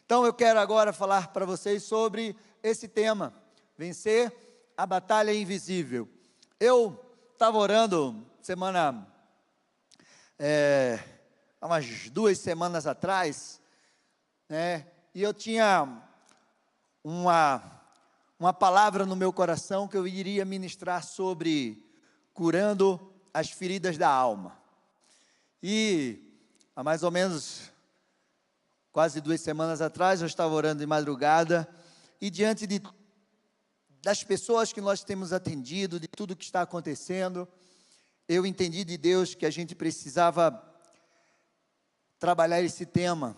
Então eu quero agora falar para vocês sobre esse tema, vencer a batalha invisível. Eu estava orando há umas 2 semanas atrás, né, e eu tinha uma palavra no meu coração que eu iria ministrar sobre curando as feridas da alma. E há mais ou menos quase 2 semanas atrás, eu estava orando de madrugada, e diante das pessoas que nós temos atendido, de tudo que está acontecendo, eu entendi de Deus que a gente precisava trabalhar esse tema,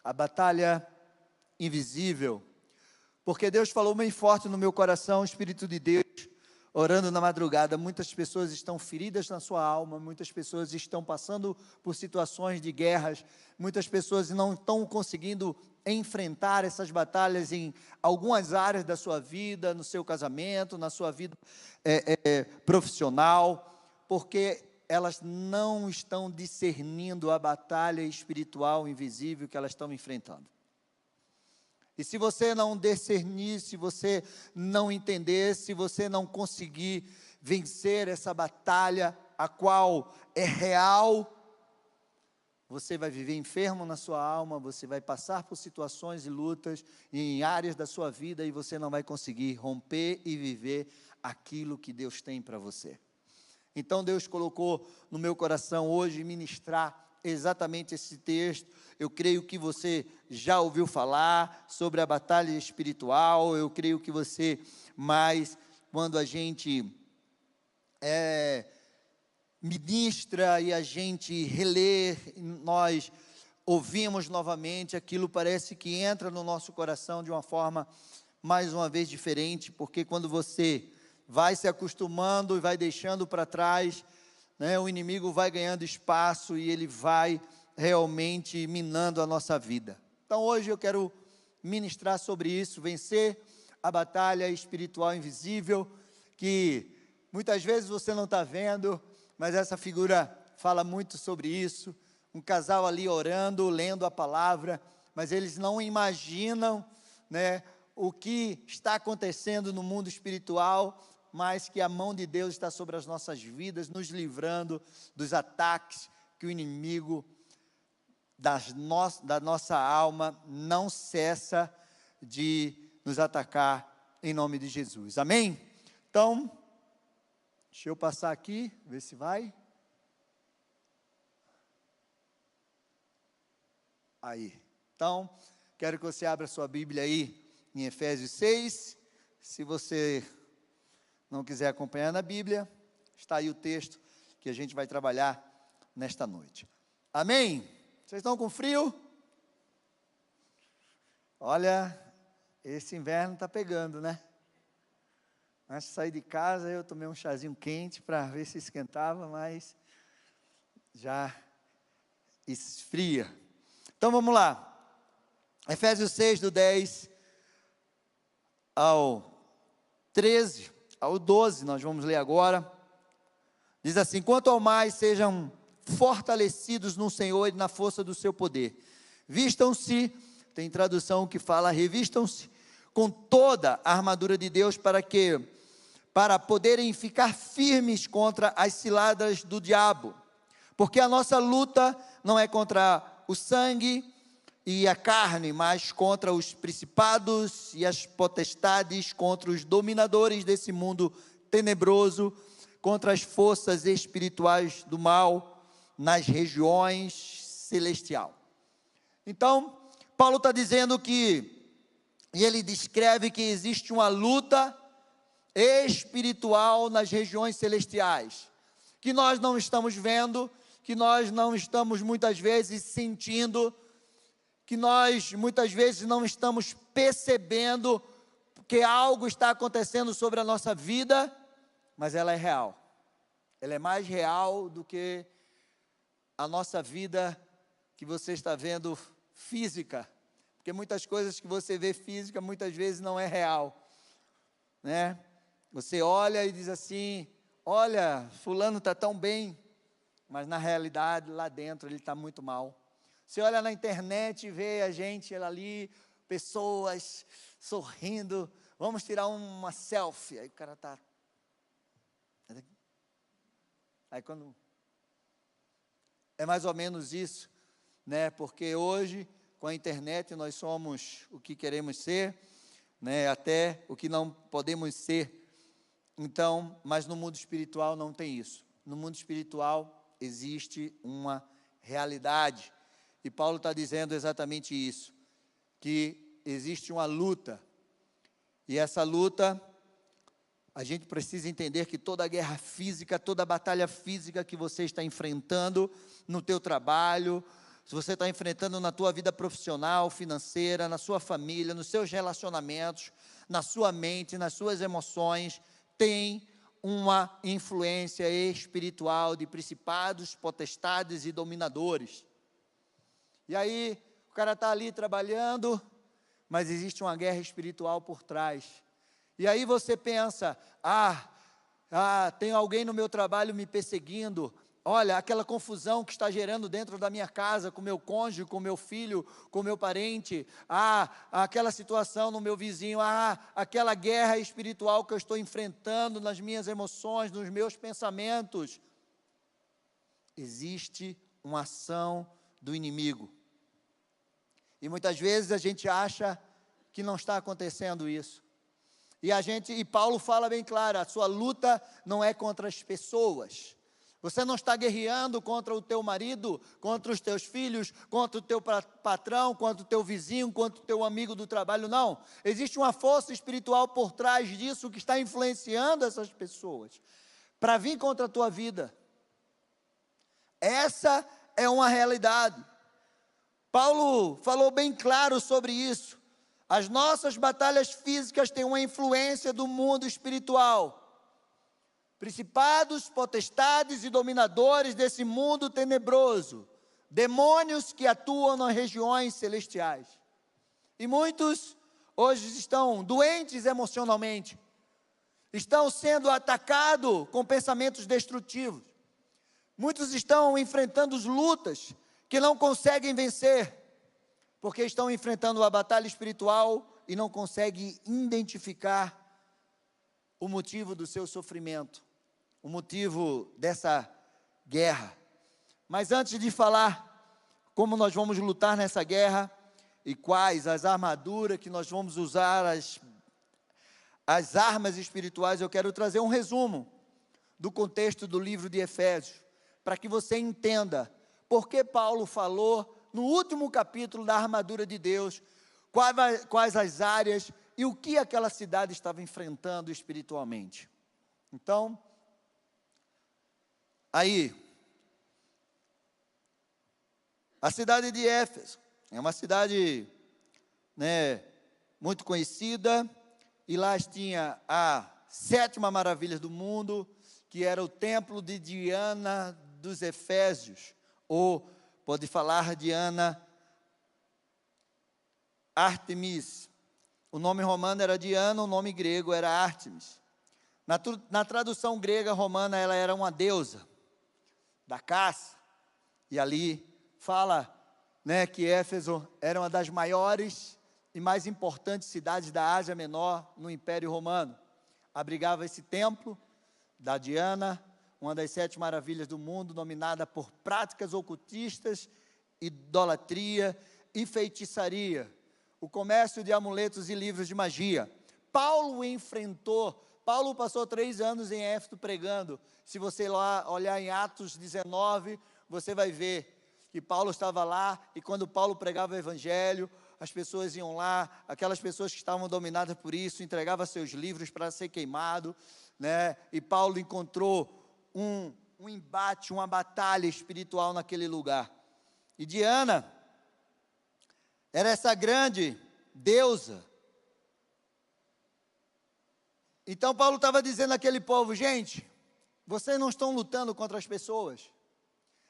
a batalha invisível, porque Deus falou bem forte no meu coração, o Espírito de Deus, orando na madrugada. Muitas pessoas estão feridas na sua alma, muitas pessoas estão passando por situações de guerras, muitas pessoas não estão conseguindo enfrentar essas batalhas em algumas áreas da sua vida, no seu casamento, na sua vida profissional, porque elas não estão discernindo a batalha espiritual invisível que elas estão enfrentando. E se você não discernir, se você não entender, se você não conseguir vencer essa batalha, a qual é real, você vai viver enfermo na sua alma, você vai passar por situações e lutas em áreas da sua vida e você não vai conseguir romper e viver aquilo que Deus tem para você. Então Deus colocou no meu coração hoje ministrar exatamente esse texto. Eu creio que você já ouviu falar sobre a batalha espiritual, eu creio que você, mas quando a gente ministra e a gente relê, nós ouvimos novamente, aquilo parece que entra no nosso coração de uma forma, mais uma vez, diferente, porque quando você vai se acostumando e vai deixando para trás, né, o inimigo vai ganhando espaço e ele vai realmente minando a nossa vida. Então hoje eu quero ministrar sobre isso, vencer a batalha espiritual invisível, que muitas vezes você não está vendo, mas essa figura fala muito sobre isso. Um casal ali orando, lendo a palavra, mas eles não imaginam, né, o que está acontecendo no mundo espiritual, mas que a mão de Deus está sobre as nossas vidas, nos livrando dos ataques que o inimigo da nossa alma não cessa de nos atacar em nome de Jesus. Amém? Então, deixa eu passar aqui, ver se vai. Aí. Então, quero que você abra sua Bíblia aí em Efésios 6. Se você não quiser acompanhar na Bíblia, está aí o texto que a gente vai trabalhar nesta noite. Amém? Vocês estão com frio? Olha, esse inverno está pegando, né? Antes de sair de casa, eu tomei um chazinho quente para ver se esquentava, mas já esfria. Então vamos lá. Efésios 6, do 10 ao 13, ao 12, nós vamos ler agora. Diz assim: quanto ao mais, sejam fortalecidos no Senhor e na força do seu poder. Vistam-se, tem tradução que fala, revistam-se com toda a armadura de Deus para poderem ficar firmes contra as ciladas do diabo. Porque a nossa luta não é contra o sangue e a carne, mas contra os principados e as potestades, contra os dominadores desse mundo tenebroso, contra as forças espirituais do mal nas regiões celestial. Então, Paulo está dizendo que, e ele descreve que existe uma luta espiritual nas regiões celestiais, que nós não estamos vendo, que nós não estamos muitas vezes sentindo, que nós muitas vezes não estamos percebendo que algo está acontecendo sobre a nossa vida, mas ela é real. Ela é mais real do que a nossa vida que você está vendo física, porque muitas coisas que você vê física, muitas vezes não é real, né? Você olha e diz assim, olha, fulano está tão bem, mas na realidade, lá dentro, ele está muito mal. Você olha na internet e vê a gente ali, pessoas sorrindo, vamos tirar uma selfie. Aí o cara está... Aí quando... É mais ou menos isso, né? Porque hoje, com a internet, nós somos o que queremos ser, né? Até o que não podemos ser. Então, mas no mundo espiritual não tem isso. No mundo espiritual existe uma realidade. E Paulo está dizendo exatamente isso, que existe uma luta. E essa luta, a gente precisa entender que toda guerra física, toda batalha física que você está enfrentando no teu trabalho, se você está enfrentando na tua vida profissional, financeira, na sua família, nos seus relacionamentos, na sua mente, nas suas emoções, tem uma influência espiritual de principados, potestades e dominadores. E aí, o cara está ali trabalhando, mas existe uma guerra espiritual por trás. E aí você pensa, tem alguém no meu trabalho me perseguindo, olha, aquela confusão que está gerando dentro da minha casa, com meu cônjuge, com meu filho, com meu parente, aquela situação no meu vizinho, aquela guerra espiritual que eu estou enfrentando nas minhas emoções, nos meus pensamentos. Existe uma ação do inimigo. E muitas vezes a gente acha que não está acontecendo isso. E Paulo fala bem claro, a sua luta não é contra as pessoas. Você não está guerreando contra o teu marido, contra os teus filhos, contra o teu patrão, contra o teu vizinho, contra o teu amigo do trabalho, não. Existe uma força espiritual por trás disso que está influenciando essas pessoas para vir contra a tua vida. Essa é uma realidade. Paulo falou bem claro sobre isso. As nossas batalhas físicas têm uma influência do mundo espiritual. Principados, potestades e dominadores desse mundo tenebroso. Demônios que atuam nas regiões celestiais. E muitos hoje estão doentes emocionalmente. Estão sendo atacados com pensamentos destrutivos. Muitos estão enfrentando lutas que não conseguem vencer, porque estão enfrentando a batalha espiritual e não conseguem identificar o motivo do seu sofrimento, o motivo dessa guerra. Mas antes de falar como nós vamos lutar nessa guerra e quais as armaduras que nós vamos usar, as armas espirituais, eu quero trazer um resumo do contexto do livro de Efésios, para que você entenda por que Paulo falou no último capítulo da armadura de Deus, quais as áreas e o que aquela cidade estava enfrentando espiritualmente. Então, aí, a cidade de Éfeso é uma cidade, muito conhecida, e lá tinha a 7ª maravilha do mundo, que era o templo de Diana dos Efésios, ou pode falar Diana Ártemis. O nome romano era Diana, o nome grego era Ártemis. Na tradução grega romana, ela era uma deusa da caça. E ali fala, que Éfeso era uma das maiores e mais importantes cidades da Ásia Menor no Império Romano. Abrigava esse templo da Diana, uma das 7 maravilhas do mundo, dominada por práticas ocultistas, idolatria e feitiçaria, o comércio de amuletos e livros de magia. Paulo passou 3 anos em Éfeso pregando. Se você lá olhar em Atos 19, você vai ver que Paulo estava lá, e quando Paulo pregava o evangelho, as pessoas iam lá, aquelas pessoas que estavam dominadas por isso, entregavam seus livros para ser queimado, e Paulo encontrou um embate, uma batalha espiritual naquele lugar. E Diana era essa grande deusa. Então Paulo estava dizendo àquele povo, gente, vocês não estão lutando contra as pessoas.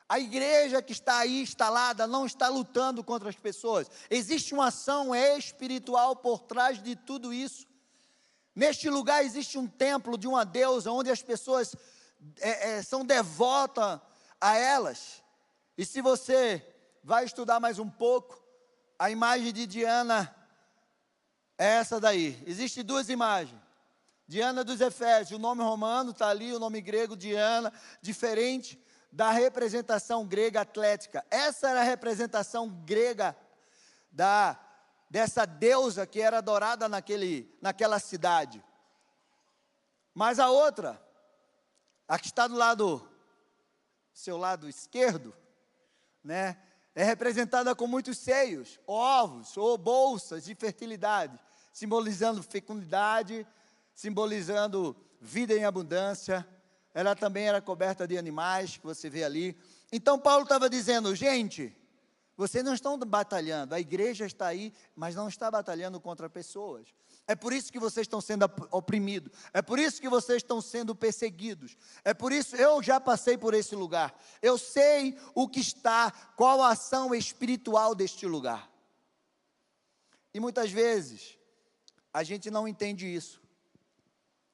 A igreja que está aí instalada não está lutando contra as pessoas. Existe uma ação espiritual por trás de tudo isso. Neste lugar existe um templo de uma deusa, onde as pessoas são devotas a elas. E se você vai estudar mais um pouco, a imagem de Diana é essa daí. Existem duas imagens. Diana dos Efésios, o nome romano está ali, o nome grego Diana, diferente da representação grega atlética. Essa era a representação grega dessa deusa que era adorada naquela cidade. Mas a outra, a que está do seu lado esquerdo, né, é representada com muitos seios, ovos ou bolsas de fertilidade, simbolizando fecundidade, simbolizando vida em abundância. Ela também era coberta de animais, que você vê ali. Então Paulo estava dizendo, gente, vocês não estão batalhando, a igreja está aí, mas não está batalhando contra pessoas. É por isso que vocês estão sendo oprimidos, é por isso que vocês estão sendo perseguidos, é por isso, eu já passei por esse lugar, eu sei o que está, qual a ação espiritual deste lugar. E muitas vezes, a gente não entende isso.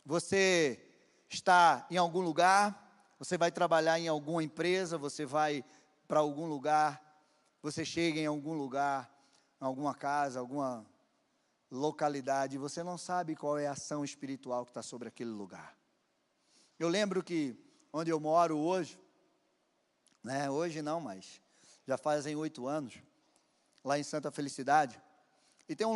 Você está em algum lugar, você vai trabalhar em alguma empresa, você vai para algum lugar, você chega em algum lugar, em alguma casa, alguma localidade, você não sabe qual é a ação espiritual que está sobre aquele lugar. Eu lembro que onde eu moro hoje, né, hoje não, mas já fazem 8 anos, lá em Santa Felicidade, e tinha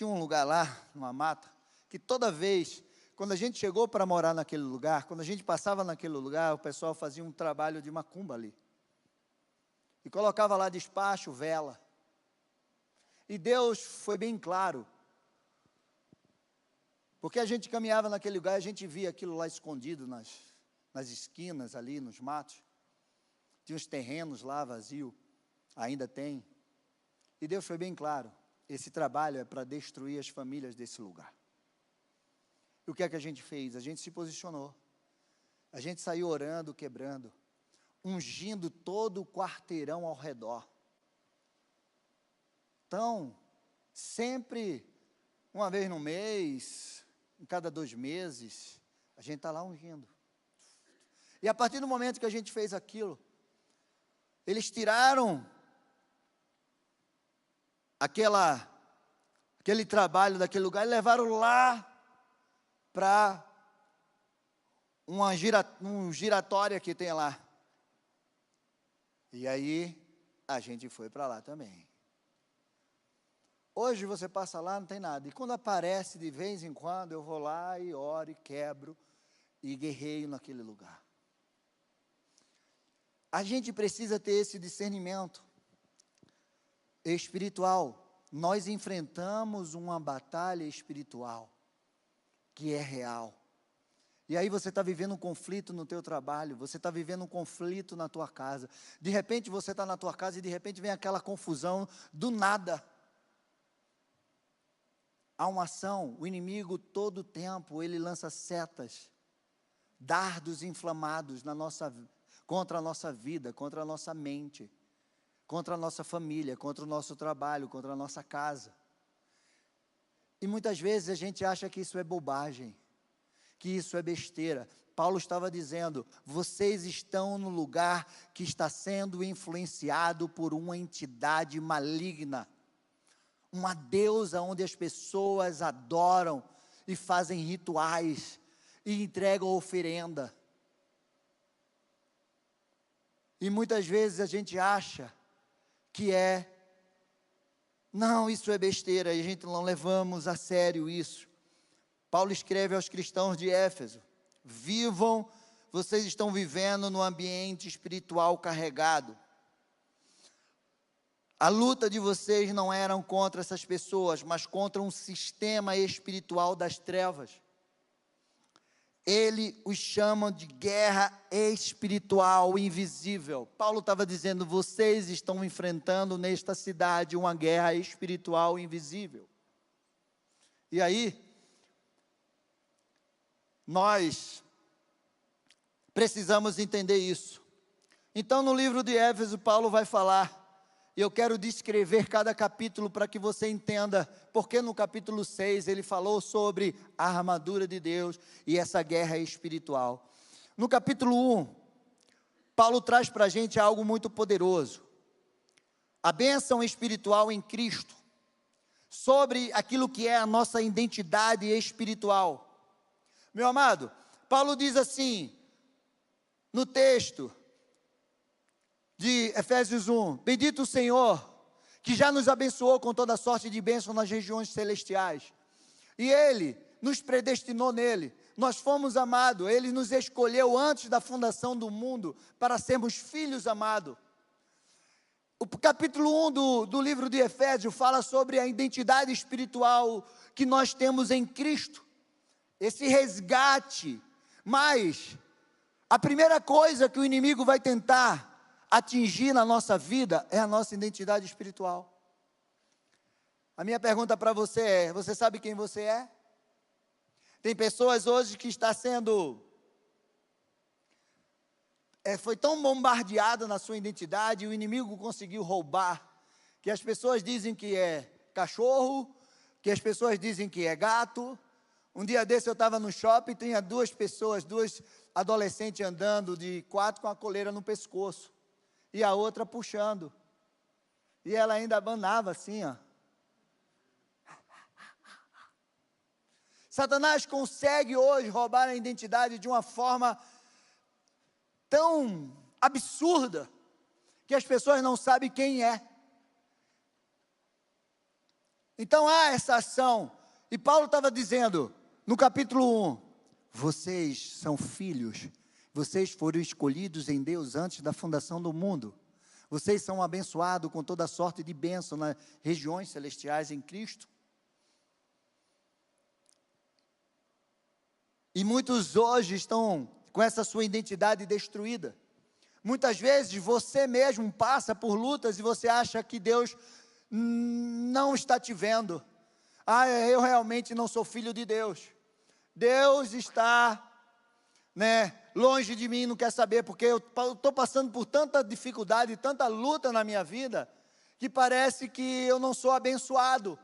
um lugar lá, numa mata, que toda vez, quando a gente chegou para morar naquele lugar, quando a gente passava naquele lugar, o pessoal fazia um trabalho de macumba ali, e colocava lá despacho, vela, e Deus foi bem claro, porque a gente caminhava naquele lugar, a gente via aquilo lá escondido nas esquinas ali, nos matos. Tinha uns terrenos lá vazios, ainda tem. E Deus foi bem claro, esse trabalho é para destruir as famílias desse lugar. E o que é que a gente fez? A gente se posicionou. A gente saiu orando, quebrando, ungindo todo o quarteirão ao redor. Então, sempre, uma vez no mês, em cada 2 meses, a gente está lá ungindo. E a partir do momento que a gente fez aquilo, eles tiraram aquele trabalho daquele lugar e levaram lá para um giratória que tem lá. E aí, a gente foi para lá também. Hoje você passa lá, não tem nada. E quando aparece, de vez em quando, eu vou lá e oro, e quebro, e guerreio naquele lugar. A gente precisa ter esse discernimento espiritual. Nós enfrentamos uma batalha espiritual, que é real. E aí você está vivendo um conflito no teu trabalho, você está vivendo um conflito na tua casa. De repente você está na tua casa e de repente vem aquela confusão do nada. Há uma ação, o inimigo todo o tempo, ele lança setas, dardos inflamados contra a nossa vida, contra a nossa mente, contra a nossa família, contra o nosso trabalho, contra a nossa casa. E muitas vezes a gente acha que isso é bobagem, que isso é besteira. Paulo estava dizendo, vocês estão no lugar que está sendo influenciado por uma entidade maligna, uma deusa onde as pessoas adoram e fazem rituais e entregam oferenda. E muitas vezes a gente acha que não, isso é besteira, e a gente não levamos a sério isso. Paulo escreve aos cristãos de Éfeso, vocês estão vivendo num ambiente espiritual carregado. A luta de vocês não era contra essas pessoas, mas contra um sistema espiritual das trevas. Ele os chama de guerra espiritual invisível. Paulo estava dizendo, vocês estão enfrentando nesta cidade uma guerra espiritual invisível. E aí, nós precisamos entender isso. Então, no livro de Éfeso, Paulo vai falar, e eu quero descrever cada capítulo para que você entenda, porque no capítulo 6 ele falou sobre a armadura de Deus e essa guerra espiritual. No capítulo 1, Paulo traz para a gente algo muito poderoso. a bênção espiritual em Cristo, sobre aquilo que é a nossa identidade espiritual. Meu amado, Paulo diz assim, no texto de Efésios 1, bendito o Senhor, que já nos abençoou com toda sorte de bênção nas regiões celestiais. E Ele nos predestinou nele. Nós fomos amados, Ele nos escolheu antes da fundação do mundo para sermos filhos amados. O capítulo 1 do livro de Efésios fala sobre a identidade espiritual que nós temos em Cristo. Esse resgate. Mas a primeira coisa que o inimigo vai tentar atingir na nossa vida é a nossa identidade espiritual. A minha pergunta para você é: você sabe quem você é? Tem pessoas hoje que está sendo foi tão bombardeada na sua identidade, o inimigo conseguiu roubar, que as pessoas dizem que é cachorro, que as pessoas dizem que é gato. Um dia desse eu estava no shopping, tinha duas adolescentes andando de 4 com a coleira no pescoço, e a outra puxando, e ela ainda abanava assim, ó. Satanás consegue hoje roubar a identidade de uma forma tão absurda, que as pessoas não sabem quem é. Então há essa ação, e Paulo estava dizendo, no capítulo 1, vocês são filhos, vocês foram escolhidos em Deus antes da fundação do mundo, vocês são abençoados com toda sorte de bênção nas regiões celestiais em Cristo. E muitos hoje estão com essa sua identidade destruída. Muitas vezes você mesmo passa por lutas e você acha que Deus não está te vendo. Eu realmente não sou filho de Deus. Deus está, longe de mim, não quer saber, porque eu estou passando por tanta dificuldade, tanta luta na minha vida, que parece que eu não sou abençoado.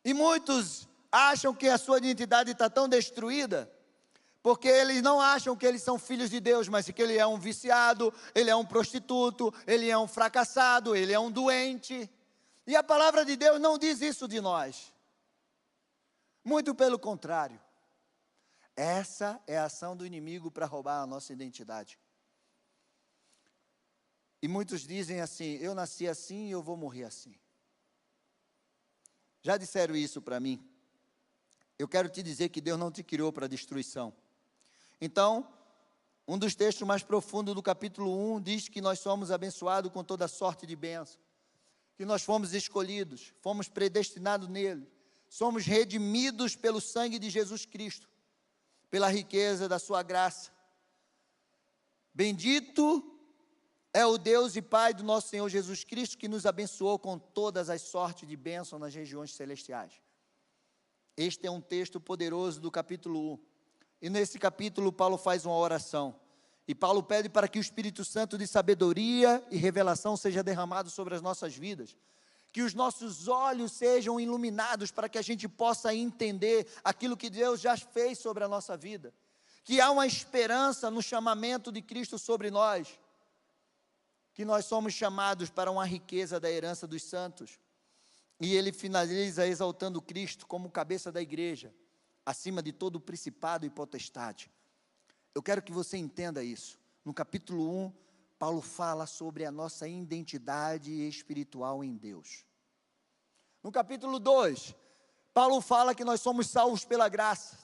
E muitos acham que a sua identidade está tão destruída, porque eles não acham que eles são filhos de Deus, mas que ele é um viciado, ele é um prostituto, ele é um fracassado, ele é um doente. E a palavra de Deus não diz isso de nós. Muito pelo contrário. Essa é a ação do inimigo para roubar a nossa identidade. E muitos dizem assim, eu nasci assim e eu vou morrer assim. Já disseram isso para mim. Eu quero te dizer que Deus não te criou para destruição. Então, um dos textos mais profundos do capítulo 1 diz que nós somos abençoados com toda sorte de bênção, que nós fomos escolhidos, fomos predestinados nele, somos redimidos pelo sangue de Jesus Cristo, pela riqueza da sua graça. Bendito é o Deus e Pai do nosso Senhor Jesus Cristo, que nos abençoou com todas as sortes de bênção nas regiões celestiais. Este é um texto poderoso do capítulo 1. E nesse capítulo Paulo faz uma oração. E Paulo pede para que o Espírito Santo de sabedoria e revelação seja derramado sobre as nossas vidas. Que os nossos olhos sejam iluminados para que a gente possa entender aquilo que Deus já fez sobre a nossa vida. Que há uma esperança no chamamento de Cristo sobre nós. Que nós somos chamados para uma riqueza da herança dos santos. E ele finaliza exaltando Cristo como cabeça da igreja, acima de todo principado e potestade. Eu quero que você entenda isso. No capítulo 1, Paulo fala sobre a nossa identidade espiritual em Deus. No capítulo 2, Paulo fala que nós somos salvos pela graça,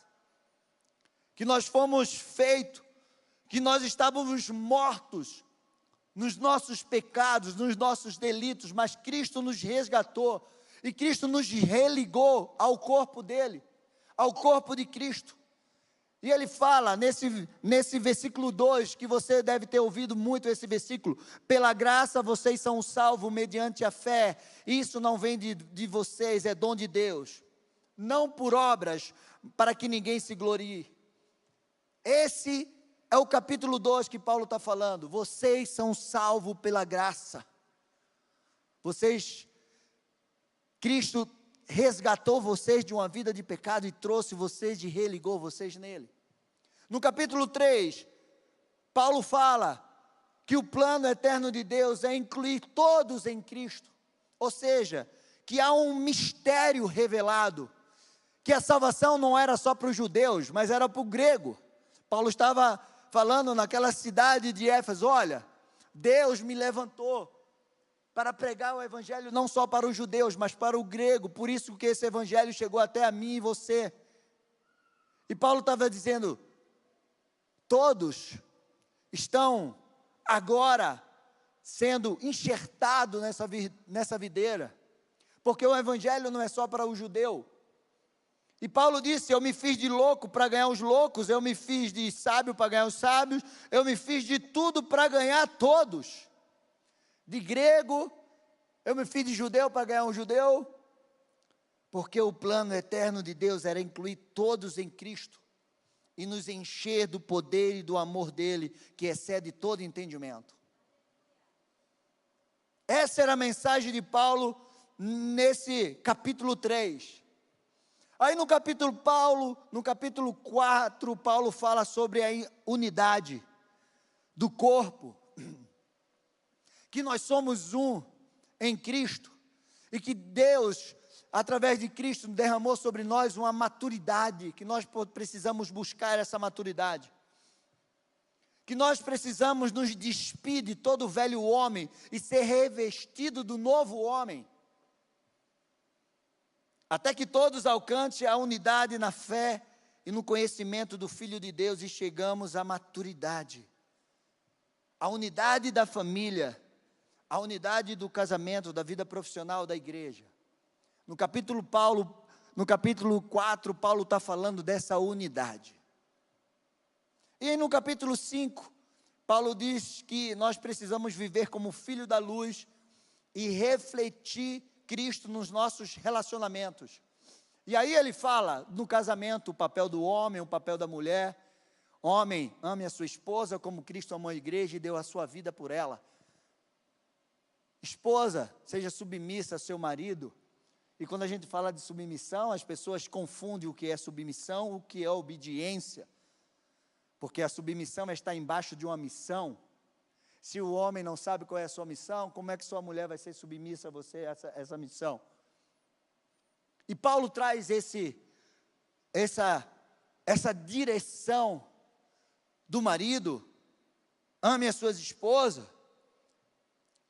que nós fomos feitos, que nós estávamos mortos nos nossos pecados, nos nossos delitos, mas Cristo nos resgatou, e Cristo nos religou ao corpo dele, ao corpo de Cristo. E ele fala nesse versículo 2, que você deve ter ouvido muito esse versículo: pela graça vocês são salvos mediante a fé, isso não vem de vocês, é dom de Deus, não por obras, para que ninguém se glorie. Esse é o capítulo 2 que Paulo está falando. Vocês são salvos pela graça. Cristo resgatou vocês de uma vida de pecado e trouxe vocês e religou vocês nele. No capítulo 3, Paulo fala que o plano eterno de Deus é incluir todos em Cristo. Ou seja, que há um mistério revelado, que a salvação não era só para os judeus, mas era para o grego. Paulo estava falando naquela cidade de Éfeso: olha, Deus me levantou para pregar o evangelho não só para os judeus, mas para o grego, por isso que esse evangelho chegou até a mim e você. E Paulo estava dizendo: todos estão agora sendo enxertados nessa videira, porque o evangelho não é só para o judeu. E Paulo disse: eu me fiz de louco para ganhar os loucos, eu me fiz de sábio para ganhar os sábios, eu me fiz de tudo para ganhar todos. De grego, eu me fiz de judeu para ganhar um judeu, porque o plano eterno de Deus era incluir todos em Cristo, e nos encher do poder e do amor dele, que excede todo entendimento. Essa era a mensagem de Paulo nesse capítulo 3. Aí no capítulo 4, Paulo fala sobre a unidade do corpo, que nós somos um em Cristo, e que Deus, através de Cristo, derramou sobre nós uma maturidade, que nós precisamos buscar essa maturidade, que nós precisamos nos despir de todo o velho homem, e ser revestido do novo homem, até que todos alcancem a unidade na fé e no conhecimento do Filho de Deus, e chegamos à maturidade, a unidade da família, a unidade do casamento, da vida profissional da igreja. No capítulo 4, Paulo está falando dessa unidade. E aí no capítulo 5, Paulo diz que nós precisamos viver como filho da luz e refletir Cristo nos nossos relacionamentos. E aí ele fala no casamento, o papel do homem, o papel da mulher. Homem, ame a sua esposa como Cristo amou a igreja e deu a sua vida por ela. Esposa, seja submissa ao seu marido. E quando a gente fala de submissão, as pessoas confundem o que é submissão, o que é obediência. Porque a submissão é estar embaixo de uma missão. Se o homem não sabe qual é a sua missão, como é que sua mulher vai ser submissa a você, essa missão? E Paulo traz essa direção do marido: ame as suas esposas,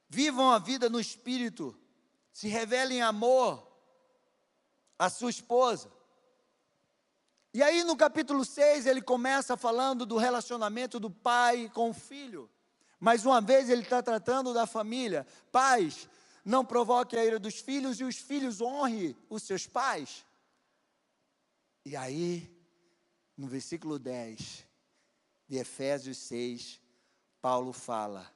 vivam a vida no Espírito, se revelem amor à sua esposa. E aí no capítulo 6 ele começa falando do relacionamento do pai com o filho. Mais uma vez ele está tratando da família. Pais, não provoquem a ira dos filhos, e os filhos honrem os seus pais. E aí, no versículo 10 de Efésios 6, Paulo fala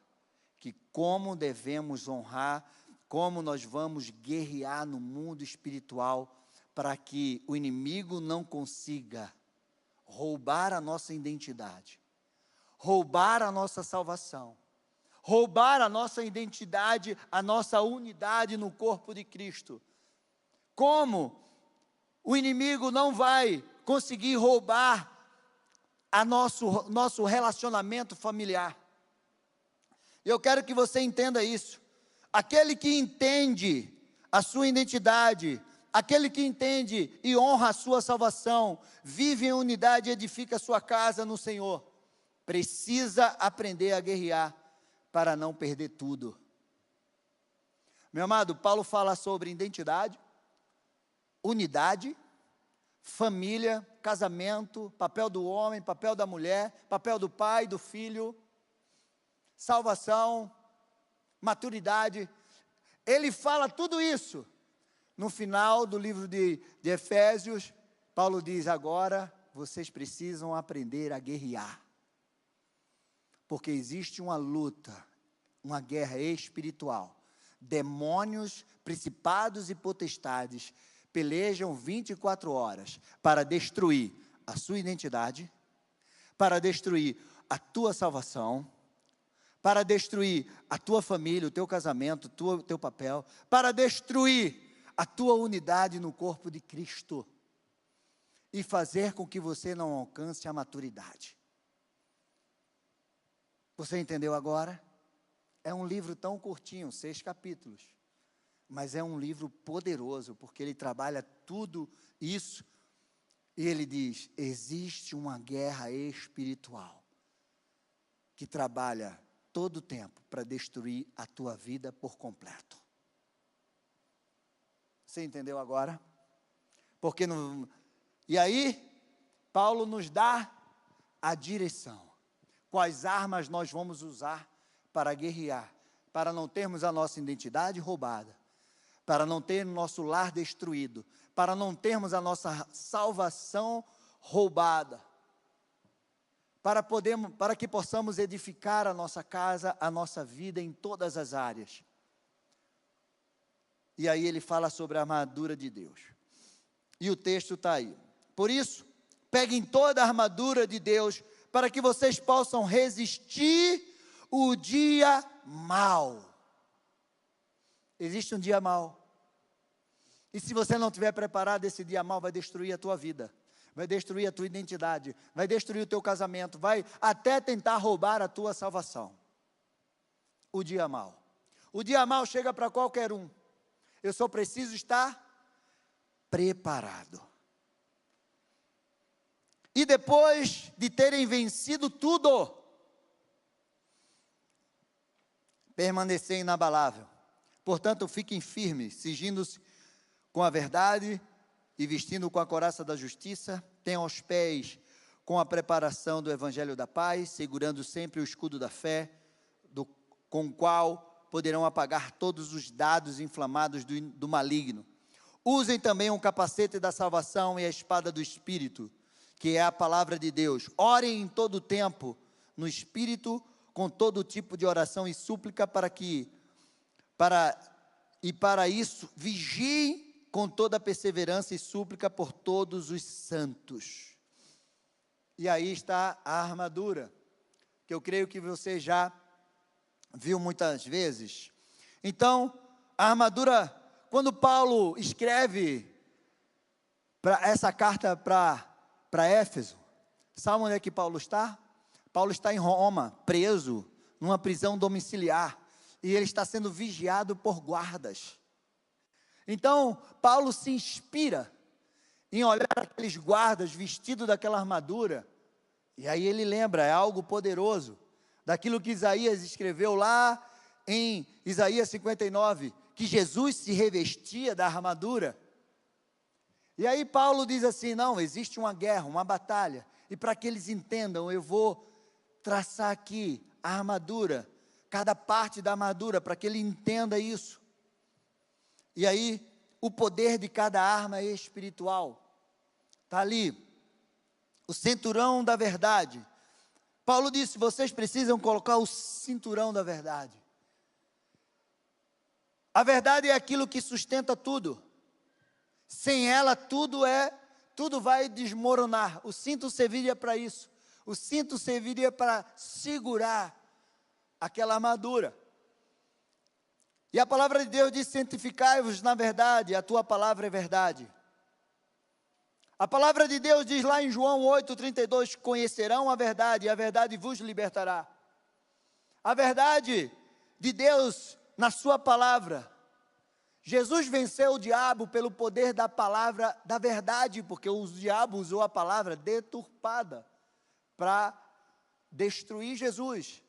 que como devemos honrar, como nós vamos guerrear no mundo espiritual, para que o inimigo não consiga roubar a nossa identidade, roubar a nossa salvação, roubar a nossa identidade, a nossa unidade no corpo de Cristo. Como o inimigo não vai conseguir roubar nosso relacionamento familiar. Eu quero que você entenda isso. Aquele que entende a sua identidade, aquele que entende e honra a sua salvação, vive em unidade e edifica a sua casa no Senhor, precisa aprender a guerrear para não perder tudo. Meu amado, Paulo fala sobre identidade, unidade, família, casamento, papel do homem, papel da mulher, papel do pai, do filho, salvação, maturidade. Ele fala tudo isso. No final do livro de Efésios, Paulo diz: agora vocês precisam aprender a guerrear. Porque existe uma luta, uma guerra espiritual. Demônios, principados e potestades pelejam 24 horas para destruir a sua identidade, para destruir a tua salvação, para destruir a tua família, o teu casamento, o teu papel, para destruir a tua unidade no corpo de Cristo e fazer com que você não alcance a maturidade. Você entendeu agora? É um livro tão curtinho, 6 capítulos, mas é um livro poderoso, porque ele trabalha tudo isso, e ele diz, existe uma guerra espiritual, que trabalha todo o tempo para destruir a tua vida por completo. Você entendeu agora? Porque não... E aí, Paulo nos dá a direção. Quais armas nós vamos usar para guerrear, para não termos a nossa identidade roubada, para não ter o nosso lar destruído, para não termos a nossa salvação roubada, para que possamos edificar a nossa casa, a nossa vida em todas as áreas. E aí ele fala sobre a armadura de Deus. E o texto está aí. Por isso, peguem toda a armadura de Deus, para que vocês possam resistir o dia mau. Existe um dia mau. E se você não estiver preparado, esse dia mau vai destruir a tua vida. Vai destruir a tua identidade, vai destruir o teu casamento, vai até tentar roubar a tua salvação. O dia mau. O dia mau chega para qualquer um. Eu só preciso estar preparado. E depois de terem vencido tudo, permanecer inabalável. Portanto, fiquem firmes, cingindo-se com a verdade e vestindo com a couraça da justiça, tenham aos pés com a preparação do evangelho da paz, segurando sempre o escudo da fé, com o qual poderão apagar todos os dados inflamados do maligno. Usem também um capacete da salvação e a espada do Espírito, que é a palavra de Deus. Orem em todo o tempo, no Espírito, com todo tipo de oração e súplica, para isso, vigiem com toda perseverança e súplica por todos os santos. E aí está a armadura, que eu creio que você já viu muitas vezes. Então, a armadura, quando Paulo escreve essa carta para Éfeso, sabe onde é que Paulo está? Paulo está em Roma, preso, numa prisão domiciliar, e ele está sendo vigiado por guardas. Então, Paulo se inspira em olhar aqueles guardas vestidos daquela armadura, e aí ele lembra, é algo poderoso, daquilo que Isaías escreveu lá em Isaías 59, que Jesus se revestia da armadura. E aí Paulo diz assim, não, existe uma guerra, uma batalha, e para que eles entendam, eu vou traçar aqui a armadura, cada parte da armadura, para que ele entenda isso. E aí, o poder de cada arma é espiritual. Está ali, o cinturão da verdade. Paulo disse, vocês precisam colocar o cinturão da verdade. A verdade é aquilo que sustenta tudo. Sem ela, tudo vai desmoronar. O cinto serviria para isso. O cinto serviria para segurar aquela armadura. E a palavra de Deus diz, santificai-vos na verdade, a tua palavra é verdade. A palavra de Deus diz lá em João 8,32, conhecerão a verdade, e a verdade vos libertará. A verdade de Deus na sua palavra. Jesus venceu o diabo pelo poder da palavra da verdade, porque o diabo usou a palavra deturpada para destruir Jesus.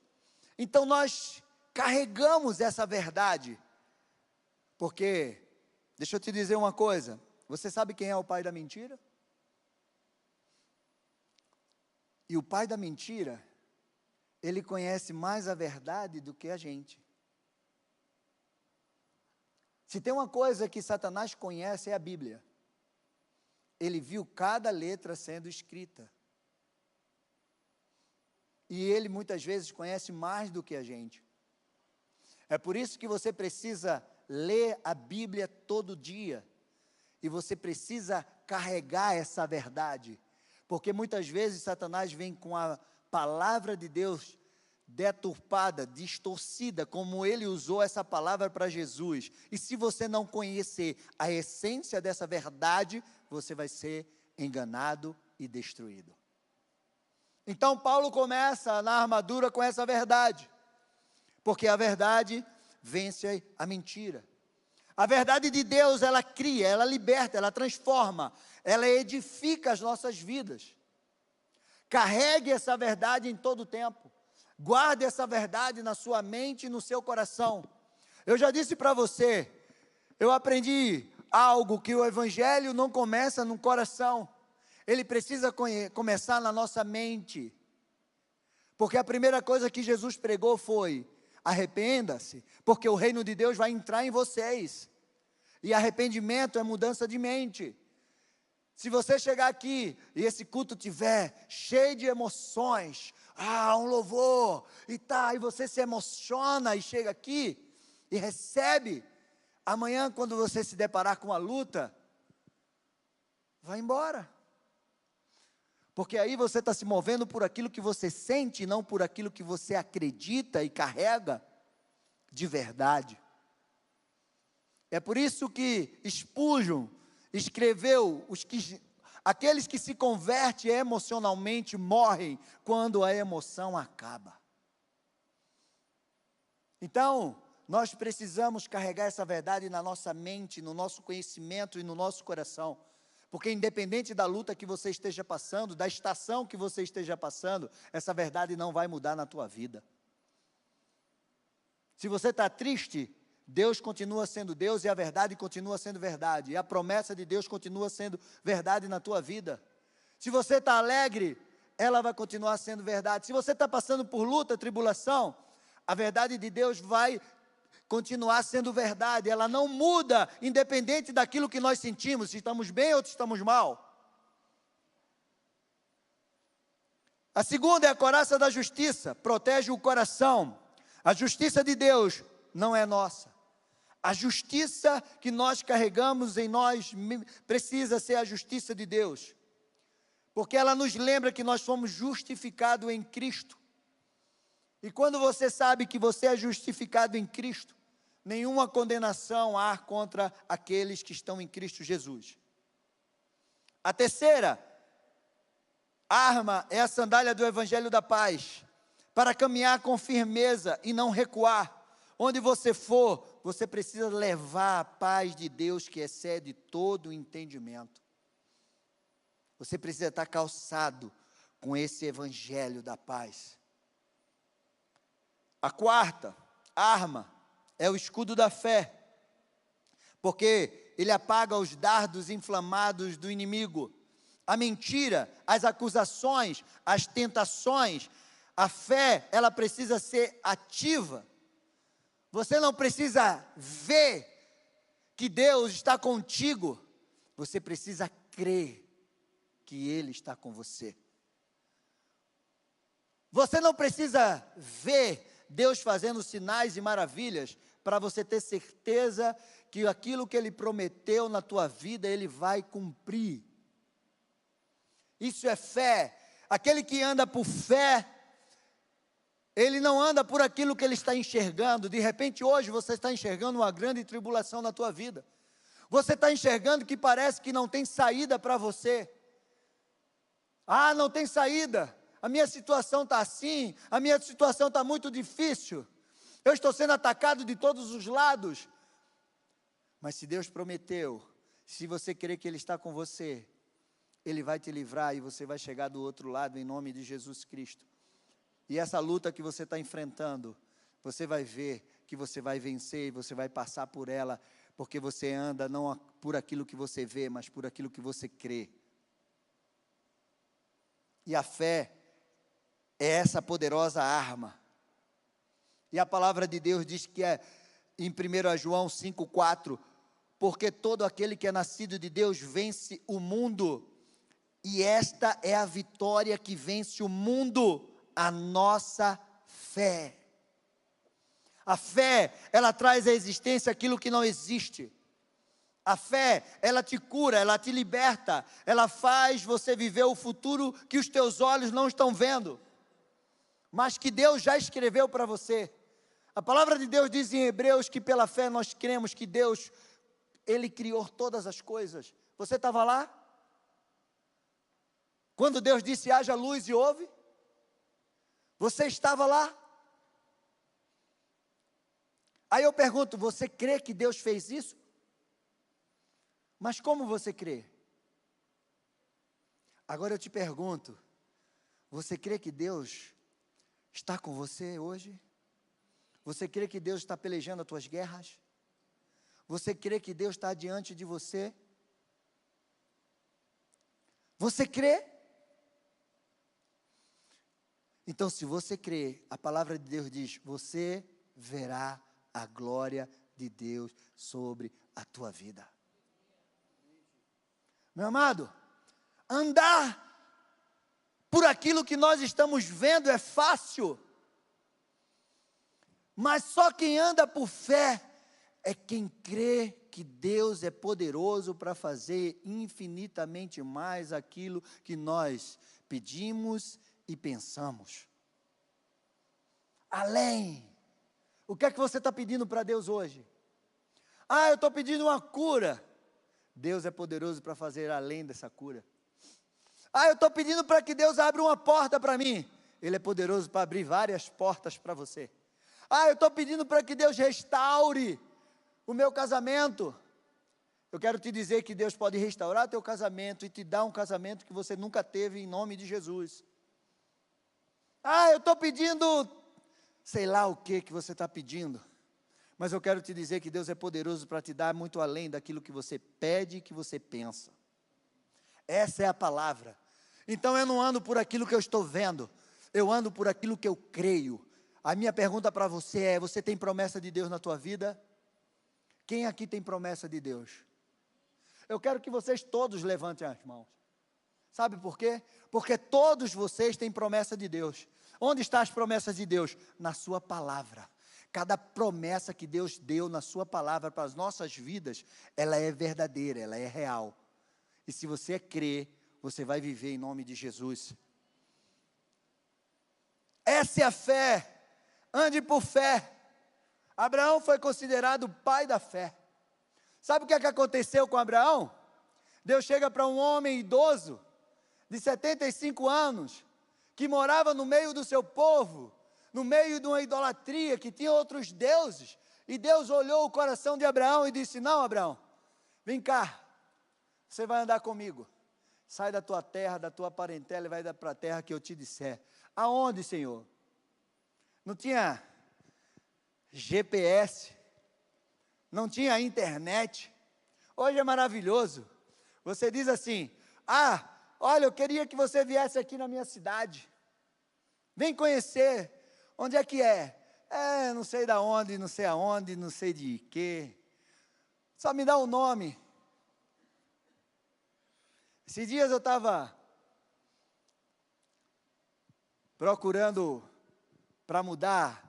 Então nós carregamos essa verdade, porque, deixa eu te dizer uma coisa, você sabe quem é o pai da mentira? E o pai da mentira, ele conhece mais a verdade do que a gente. Se tem uma coisa que Satanás conhece, é a Bíblia. Ele viu cada letra sendo escrita. E ele muitas vezes conhece mais do que a gente. É por isso que você precisa ler a Bíblia todo dia. E você precisa carregar essa verdade. Porque muitas vezes Satanás vem com a palavra de Deus deturpada, distorcida, como ele usou essa palavra para Jesus. E se você não conhecer a essência dessa verdade, você vai ser enganado e destruído. Então Paulo começa na armadura com essa verdade. porque a verdade vence a mentira. A verdade de Deus, ela cria, ela liberta, ela transforma, ela edifica as nossas vidas. Carregue essa verdade em todo o tempo. Guarde essa verdade na sua mente e no seu coração. Eu já disse para você, eu aprendi algo, que o evangelho não começa no coração. Ele precisa começar na nossa mente. Porque a primeira coisa que Jesus pregou foi: arrependa-se, porque o reino de Deus vai entrar em vocês. E arrependimento é mudança de mente. Se você chegar aqui e esse culto tiver cheio de emoções, um louvor, e você se emociona e chega aqui e recebe, amanhã quando você se deparar com a luta, vai embora. Porque aí você está se movendo por aquilo que você sente, não por aquilo que você acredita e carrega de verdade. É por isso que Spurgeon escreveu, aqueles que se convertem emocionalmente morrem quando a emoção acaba. Então, nós precisamos carregar essa verdade na nossa mente, no nosso conhecimento e no nosso coração. Porque independente da luta que você esteja passando, da estação que você esteja passando, essa verdade não vai mudar na tua vida. Se você está triste, Deus continua sendo Deus e a verdade continua sendo verdade. E a promessa de Deus continua sendo verdade na tua vida. Se você está alegre, ela vai continuar sendo verdade. Se você está passando por luta, tribulação, a verdade de Deus vai continuar sendo verdade. Ela não muda, independente daquilo que nós sentimos, se estamos bem ou se estamos mal. A segunda é a couraça da justiça, protege o coração. A justiça de Deus não é nossa. A justiça que nós carregamos em nós precisa ser a justiça de Deus, porque ela nos lembra que nós fomos justificados em Cristo. E quando você sabe que você é justificado em Cristo, nenhuma condenação há contra aqueles que estão em Cristo Jesus. A terceira arma é a sandália do Evangelho da Paz, para caminhar com firmeza e não recuar. Onde você for, você precisa levar a paz de Deus que excede todo o entendimento. Você precisa estar calçado com esse Evangelho da Paz. A quarta arma é o escudo da fé, porque ele apaga os dardos inflamados do inimigo, a mentira, as acusações, as tentações. A fé, ela precisa ser ativa. Você não precisa ver que Deus está contigo, você precisa crer que Ele está com você. Você não precisa ver Deus fazendo sinais e maravilhas para você ter certeza que aquilo que Ele prometeu na tua vida, Ele vai cumprir. Isso é fé. Aquele que anda por fé, ele não anda por aquilo que ele está enxergando. De repente hoje você está enxergando uma grande tribulação na tua vida. Você está enxergando que parece que não tem saída para você. Não tem saída. A minha situação está assim, a minha situação está muito difícil. Eu estou sendo atacado de todos os lados. Mas se Deus prometeu, se você crer que Ele está com você, Ele vai te livrar e você vai chegar do outro lado em nome de Jesus Cristo. E essa luta que você está enfrentando, você vai ver que você vai vencer e você vai passar por ela, porque você anda não por aquilo que você vê, mas por aquilo que você crê. E a fé é essa poderosa arma. E a palavra de Deus diz que é em 1 João 5,4, porque todo aquele que é nascido de Deus vence o mundo, e esta é a vitória que vence o mundo, a nossa fé. A fé, ela traz à existência aquilo que não existe. A fé, ela te cura, ela te liberta, ela faz você viver o futuro que os teus olhos não estão vendo, mas que Deus já escreveu para você. A palavra de Deus diz em Hebreus que pela fé nós cremos que Deus, Ele criou todas as coisas. Você estava lá? Quando Deus disse haja luz e houve? Você estava lá? Aí eu pergunto, você crê que Deus fez isso? Mas como você crê? Agora eu te pergunto, você crê que Deus está com você hoje? Você crê que Deus está pelejando as tuas guerras? Você crê que Deus está diante de você? Você crê? Então, se você crê, a palavra de Deus diz, você verá a glória de Deus sobre a tua vida. Meu amado, andar por aquilo que nós estamos vendo é fácil, mas só quem anda por fé é quem crê que Deus é poderoso para fazer infinitamente mais aquilo que nós pedimos e pensamos. Além, o que é que você está pedindo para Deus hoje? Eu estou pedindo uma cura. Deus é poderoso para fazer além dessa cura. Eu estou pedindo para que Deus abra uma porta para mim. Ele é poderoso para abrir várias portas para você. Eu estou pedindo para que Deus restaure o meu casamento. Eu quero te dizer que Deus pode restaurar teu casamento e te dar um casamento que você nunca teve, em nome de Jesus. Eu estou pedindo, sei lá o que você está pedindo, mas eu quero te dizer que Deus é poderoso para te dar muito além daquilo que você pede e que você pensa. Essa é a palavra. Então eu não ando por aquilo que eu estou vendo, eu ando por aquilo que eu creio. A minha pergunta para você é, você tem promessa de Deus na tua vida? Quem aqui tem promessa de Deus? Eu quero que vocês todos levantem as mãos. Sabe por quê? Porque todos vocês têm promessa de Deus. Onde estão as promessas de Deus? Na sua palavra. Cada promessa que Deus deu na sua palavra para as nossas vidas, ela é verdadeira, ela é real. E se você crer, você vai viver em nome de Jesus. Essa é a fé. Ande por fé. Abraão foi considerado o pai da fé. Sabe o que aconteceu com Abraão? Deus chega para um homem idoso, de 75 anos, que morava no meio do seu povo, no meio de uma idolatria, que tinha outros deuses, e Deus olhou o coração de Abraão e disse, não, Abraão, vem cá, você vai andar comigo, sai da tua terra, da tua parentela e vai para a terra que eu te disser. Aonde, Senhor? Não tinha GPS, não tinha internet. Hoje é maravilhoso, você diz assim, olha, eu queria que você viesse aqui na minha cidade, vem conhecer, onde é que é? Não sei da onde, não sei aonde, não sei de quê, só me dá o nome. Esses dias eu estava procurando para mudar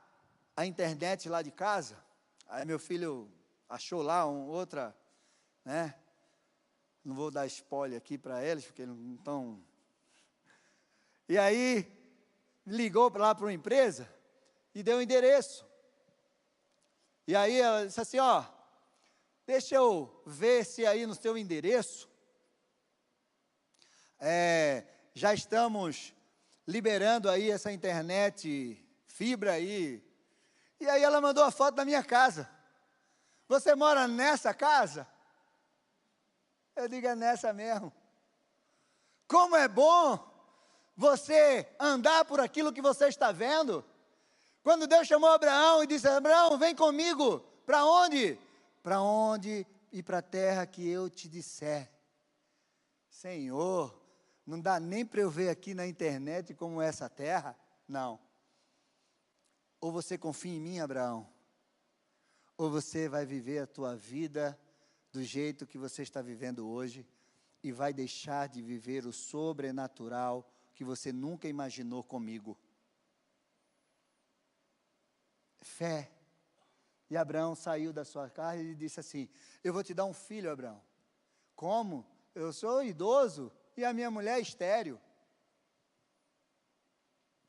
a internet lá de casa, aí meu filho achou lá outra, né? Não vou dar spoiler aqui para eles, porque eles não estão... E aí, ligou lá para uma empresa e deu o endereço. E aí ela disse assim, deixa eu ver se aí no seu endereço, já estamos liberando aí essa internet, fibra aí. E aí ela mandou a foto da minha casa. Você mora nessa casa? Eu digo, é nessa mesmo. Como é bom você andar por aquilo que você está vendo. Quando Deus chamou Abraão e disse, Abraão, vem comigo. Para onde? Para onde e para a terra que eu te disser. Senhor, não dá nem para eu ver aqui na internet como é essa terra? Não. Ou você confia em mim, Abraão, ou você vai viver a tua vida do jeito que você está vivendo hoje e vai deixar de viver o sobrenatural que você nunca imaginou comigo. Fé. E Abraão saiu da sua casa e disse assim, eu vou te dar um filho, Abraão. Como? Eu sou idoso e a minha mulher é estéril.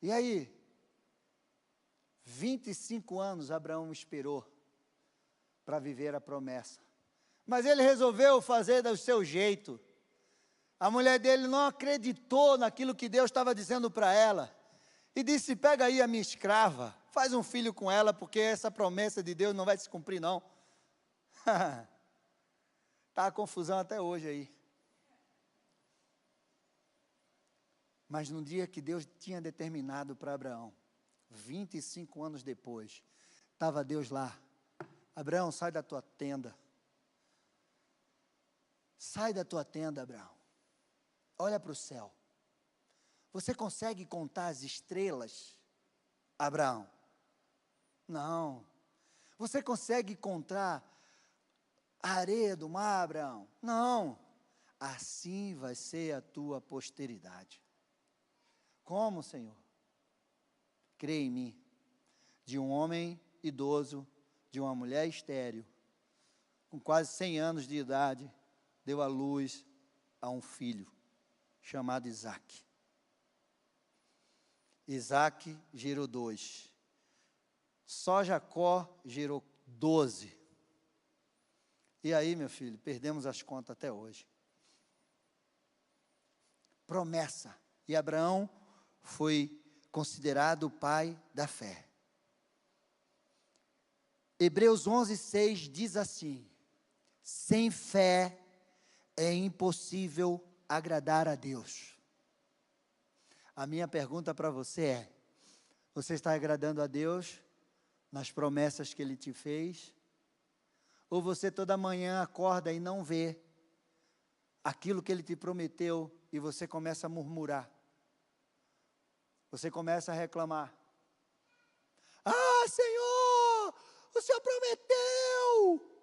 E aí? 25 anos Abraão esperou para viver a promessa. Mas ele resolveu fazer do seu jeito. A mulher dele não acreditou naquilo que Deus estava dizendo para ela. E disse, pega aí a minha escrava, faz um filho com ela, porque essa promessa de Deus não vai se cumprir, não. Está a confusão até hoje aí. Mas no dia que Deus tinha determinado para Abraão, 25 anos depois, estava Deus lá. Abraão, sai da tua tenda. Sai da tua tenda, Abraão. Olha para o céu. Você consegue contar as estrelas, Abraão? Não. Você consegue contar a areia do mar, Abraão? Não. Assim vai ser a tua posteridade. Como, Senhor? Crê em mim. De um homem idoso, de uma mulher estéril, com quase 100 anos de idade, deu à luz a um filho, chamado Isaque. Isaque gerou 2. Só Jacó gerou 12. E aí, meu filho, perdemos as contas até hoje. Promessa. E Abraão foi considerado o pai da fé. Hebreus 11:6 diz assim: sem fé é impossível agradar a Deus. A minha pergunta para você é: você está agradando a Deus nas promessas que Ele te fez? Ou você toda manhã acorda e não vê aquilo que Ele te prometeu e você começa a murmurar? Você começa a reclamar. Ah, Senhor, o Senhor prometeu.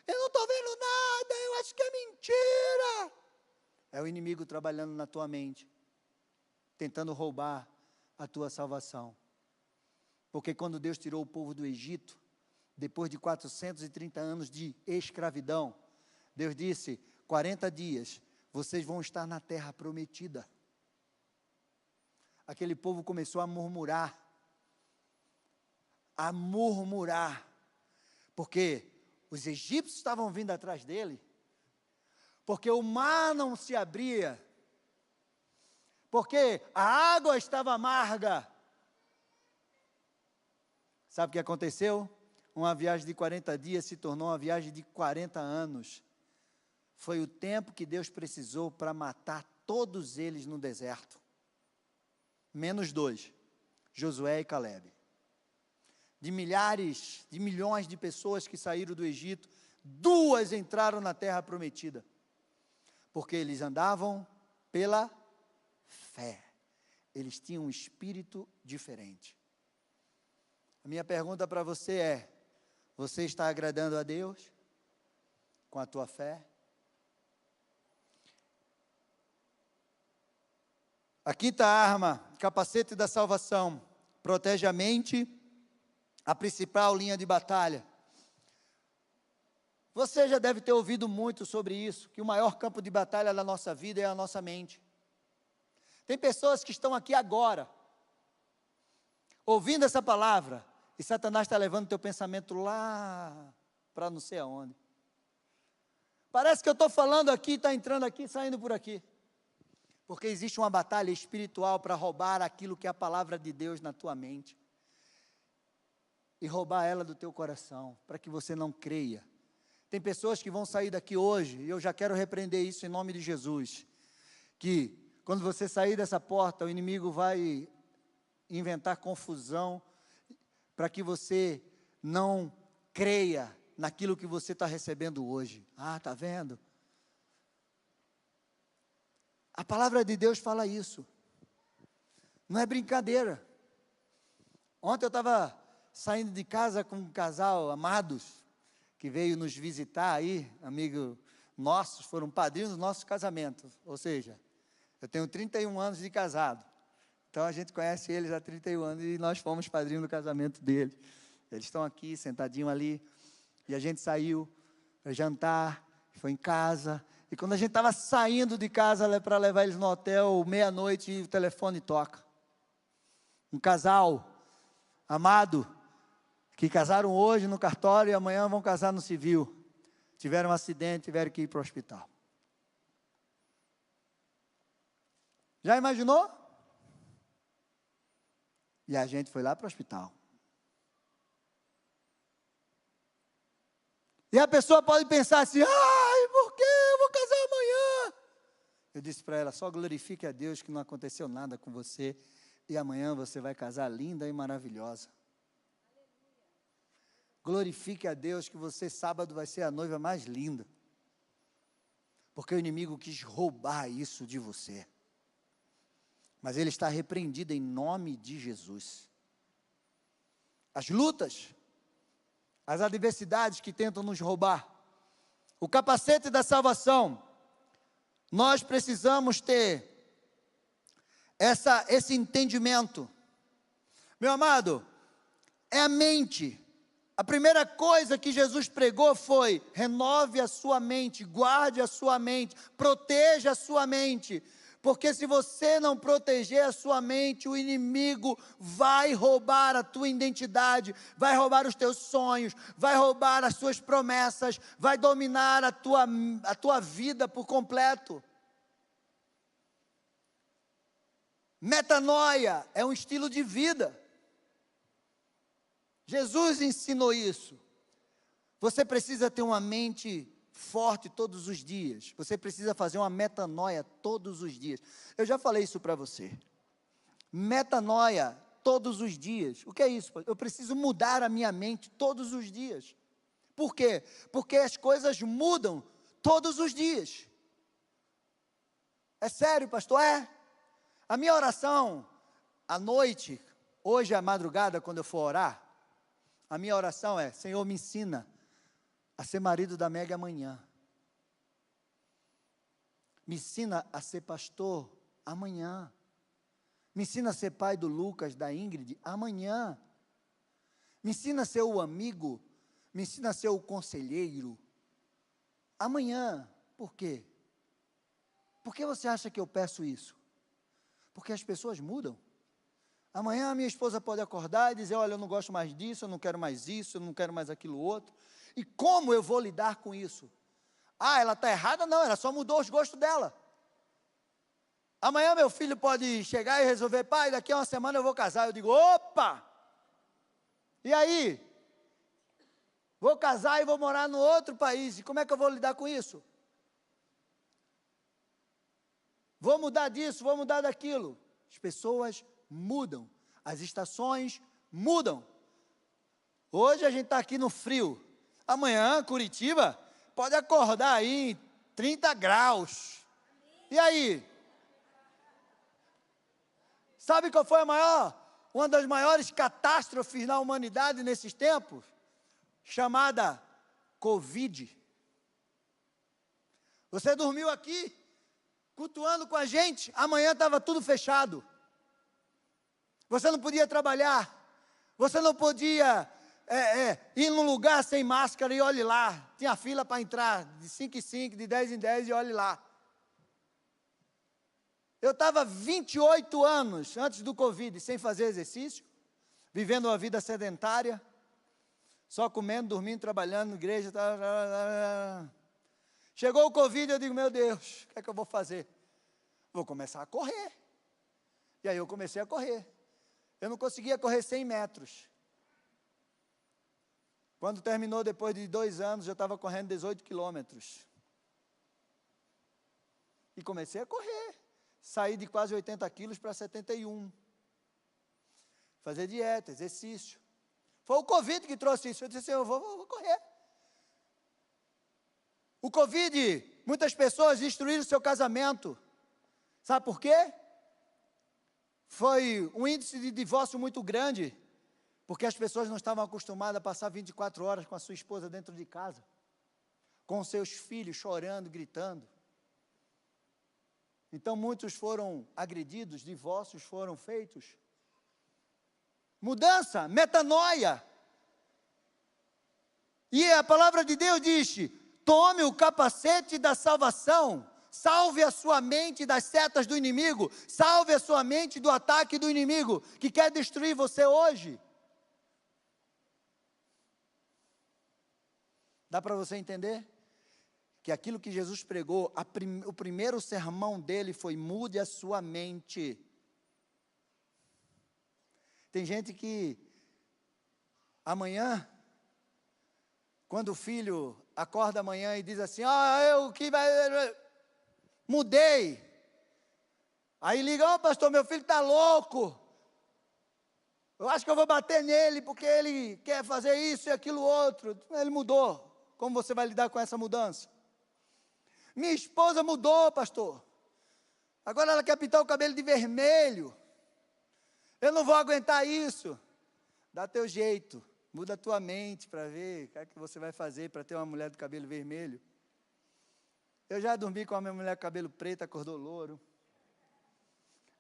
Eu não estou vendo nada, eu acho que é mentira. É o inimigo trabalhando na tua mente, tentando roubar a tua salvação. Porque quando Deus tirou o povo do Egito, depois de 430 anos de escravidão, Deus disse: 40 dias, vocês vão estar na terra prometida. Aquele povo começou a murmurar, porque os egípcios estavam vindo atrás dele, porque o mar não se abria, porque a água estava amarga. Sabe o que aconteceu? Uma viagem de 40 dias se tornou uma viagem de 40 anos. Foi o tempo que Deus precisou para matar todos eles no deserto. Menos 2, Josué e Calebe. De milhares, de milhões de pessoas que saíram do Egito, 2 entraram na terra prometida. Porque eles andavam pela fé. Eles tinham um espírito diferente. A minha pergunta para você é: você está agradando a Deus com a tua fé? A quinta arma, capacete da salvação, protege a mente, a principal linha de batalha. Você já deve ter ouvido muito sobre isso, que o maior campo de batalha da nossa vida é a nossa mente. Tem pessoas que estão aqui agora, ouvindo essa palavra, e Satanás está levando teu pensamento lá para não sei aonde. Parece que eu estou falando aqui, está entrando aqui, saindo por aqui. Porque existe uma batalha espiritual para roubar aquilo que é a palavra de Deus na tua mente. E roubar ela do teu coração, para que você não creia. Tem pessoas que vão sair daqui hoje, e eu já quero repreender isso em nome de Jesus. Que quando você sair dessa porta, o inimigo vai inventar confusão, para que você não creia naquilo que você está recebendo hoje. Ah, está vendo? A palavra de Deus fala isso. Não é brincadeira. Ontem eu estava saindo de casa com um casal, amados, que veio nos visitar aí, amigo nossos, foram padrinhos do nosso casamento. Ou seja, eu tenho 31 anos de casado. Então a gente conhece eles há 31 anos e nós fomos padrinhos do casamento deles. Eles estão aqui, sentadinho ali, e a gente saiu para jantar, foi em casa. E quando a gente estava saindo de casa para levar eles no hotel, meia-noite, o telefone toca. Um casal amado, que casaram hoje no cartório e amanhã vão casar no civil. Tiveram um acidente, tiveram que ir para o hospital. Já imaginou? E a gente foi lá para o hospital. E a pessoa pode pensar assim, ai, por que eu vou casar amanhã? Eu disse para ela, só glorifique a Deus que não aconteceu nada com você, e amanhã você vai casar linda e maravilhosa. Glorifique a Deus que você sábado vai ser a noiva mais linda. Porque o inimigo quis roubar isso de você. Mas ele está repreendido em nome de Jesus. As lutas, as adversidades que tentam nos roubar, o capacete da salvação, nós precisamos ter esse entendimento. Meu amado, é a mente. A primeira coisa que Jesus pregou foi: renove a sua mente, guarde a sua mente, proteja a sua mente. Porque se você não proteger a sua mente, o inimigo vai roubar a tua identidade, vai roubar os teus sonhos, vai roubar as suas promessas, vai dominar a tua vida por completo. Metanoia é um estilo de vida. Jesus ensinou isso. Você precisa ter uma mente forte todos os dias. Você precisa fazer uma metanoia todos os dias. Eu já falei isso para você. Metanoia todos os dias. O que é isso? Eu preciso mudar a minha mente todos os dias. Por quê? Porque as coisas mudam todos os dias. É sério, pastor? É. A minha oração à noite, hoje à madrugada, quando eu for orar, a minha oração é: Senhor, me ensina a ser marido da Meg amanhã. Me ensina a ser pastor amanhã. Me ensina a ser pai do Lucas, da Ingrid, amanhã. Me ensina a ser o amigo, me ensina a ser o conselheiro, amanhã. Por quê? Por que você acha que eu peço isso? Porque as pessoas mudam. Amanhã a minha esposa pode acordar e dizer: olha, eu não gosto mais disso, eu não quero mais isso, eu não quero mais aquilo outro. E como eu vou lidar com isso? Ah, ela está errada? Não, ela só mudou os gostos dela. Amanhã meu filho pode chegar e resolver: pai, daqui a uma semana eu vou casar. Eu digo: opa! E aí? Vou casar e vou morar no outro país. E como é que eu vou lidar com isso? Vou mudar disso, vou mudar daquilo. As pessoas mudam, as estações mudam. Hoje a gente está aqui no frio, amanhã Curitiba pode acordar aí em 30 graus, e aí? Sabe qual foi uma das maiores catástrofes na humanidade nesses tempos? Chamada Covid. Você dormiu aqui, cultuando com a gente, amanhã estava tudo fechado. Você não podia trabalhar, você não podia ir num lugar sem máscara e olhe lá, tinha fila para entrar, de 5 em 5, de 10 em 10 e olhe lá. Eu estava 28 anos antes do Covid, sem fazer exercício, vivendo uma vida sedentária, só comendo, dormindo, trabalhando na igreja. Chegou o Covid, eu digo: meu Deus, o que é que eu vou fazer? Vou começar a correr. E aí eu comecei a correr. Eu não conseguia correr 100 metros. Quando terminou, depois de 2 anos, eu estava correndo 18 quilômetros. E comecei a correr. Saí de quase 80 quilos para 71. Fazer dieta, exercício. Foi o Covid que trouxe isso. Eu disse assim: eu vou correr. O Covid, muitas pessoas destruíram o seu casamento. Sabe por quê? Foi um índice de divórcio muito grande, porque as pessoas não estavam acostumadas a passar 24 horas com a sua esposa dentro de casa, com seus filhos chorando, gritando. Então muitos foram agredidos, divórcios foram feitos. Mudança, metanoia. E a palavra de Deus diz: tome o capacete da salvação. Salve a sua mente das setas do inimigo. Salve a sua mente do ataque do inimigo, que quer destruir você hoje. Dá para você entender? Que aquilo que Jesus pregou, o primeiro sermão dele foi: mude a sua mente. Tem gente que amanhã Quando o filho acorda amanhã e diz assim, eu que mudei. Aí liga, pastor, meu filho está louco. Eu acho que eu vou bater nele porque ele quer fazer isso e aquilo outro. Ele mudou. Como você vai lidar com essa mudança? Minha esposa mudou, pastor. Agora ela quer pintar o cabelo de vermelho. Eu não vou aguentar isso. Dá teu jeito. Muda a tua mente para ver o que é que você vai fazer para ter uma mulher de cabelo vermelho. Eu já dormi com a minha mulher de cabelo preto, acordou louro.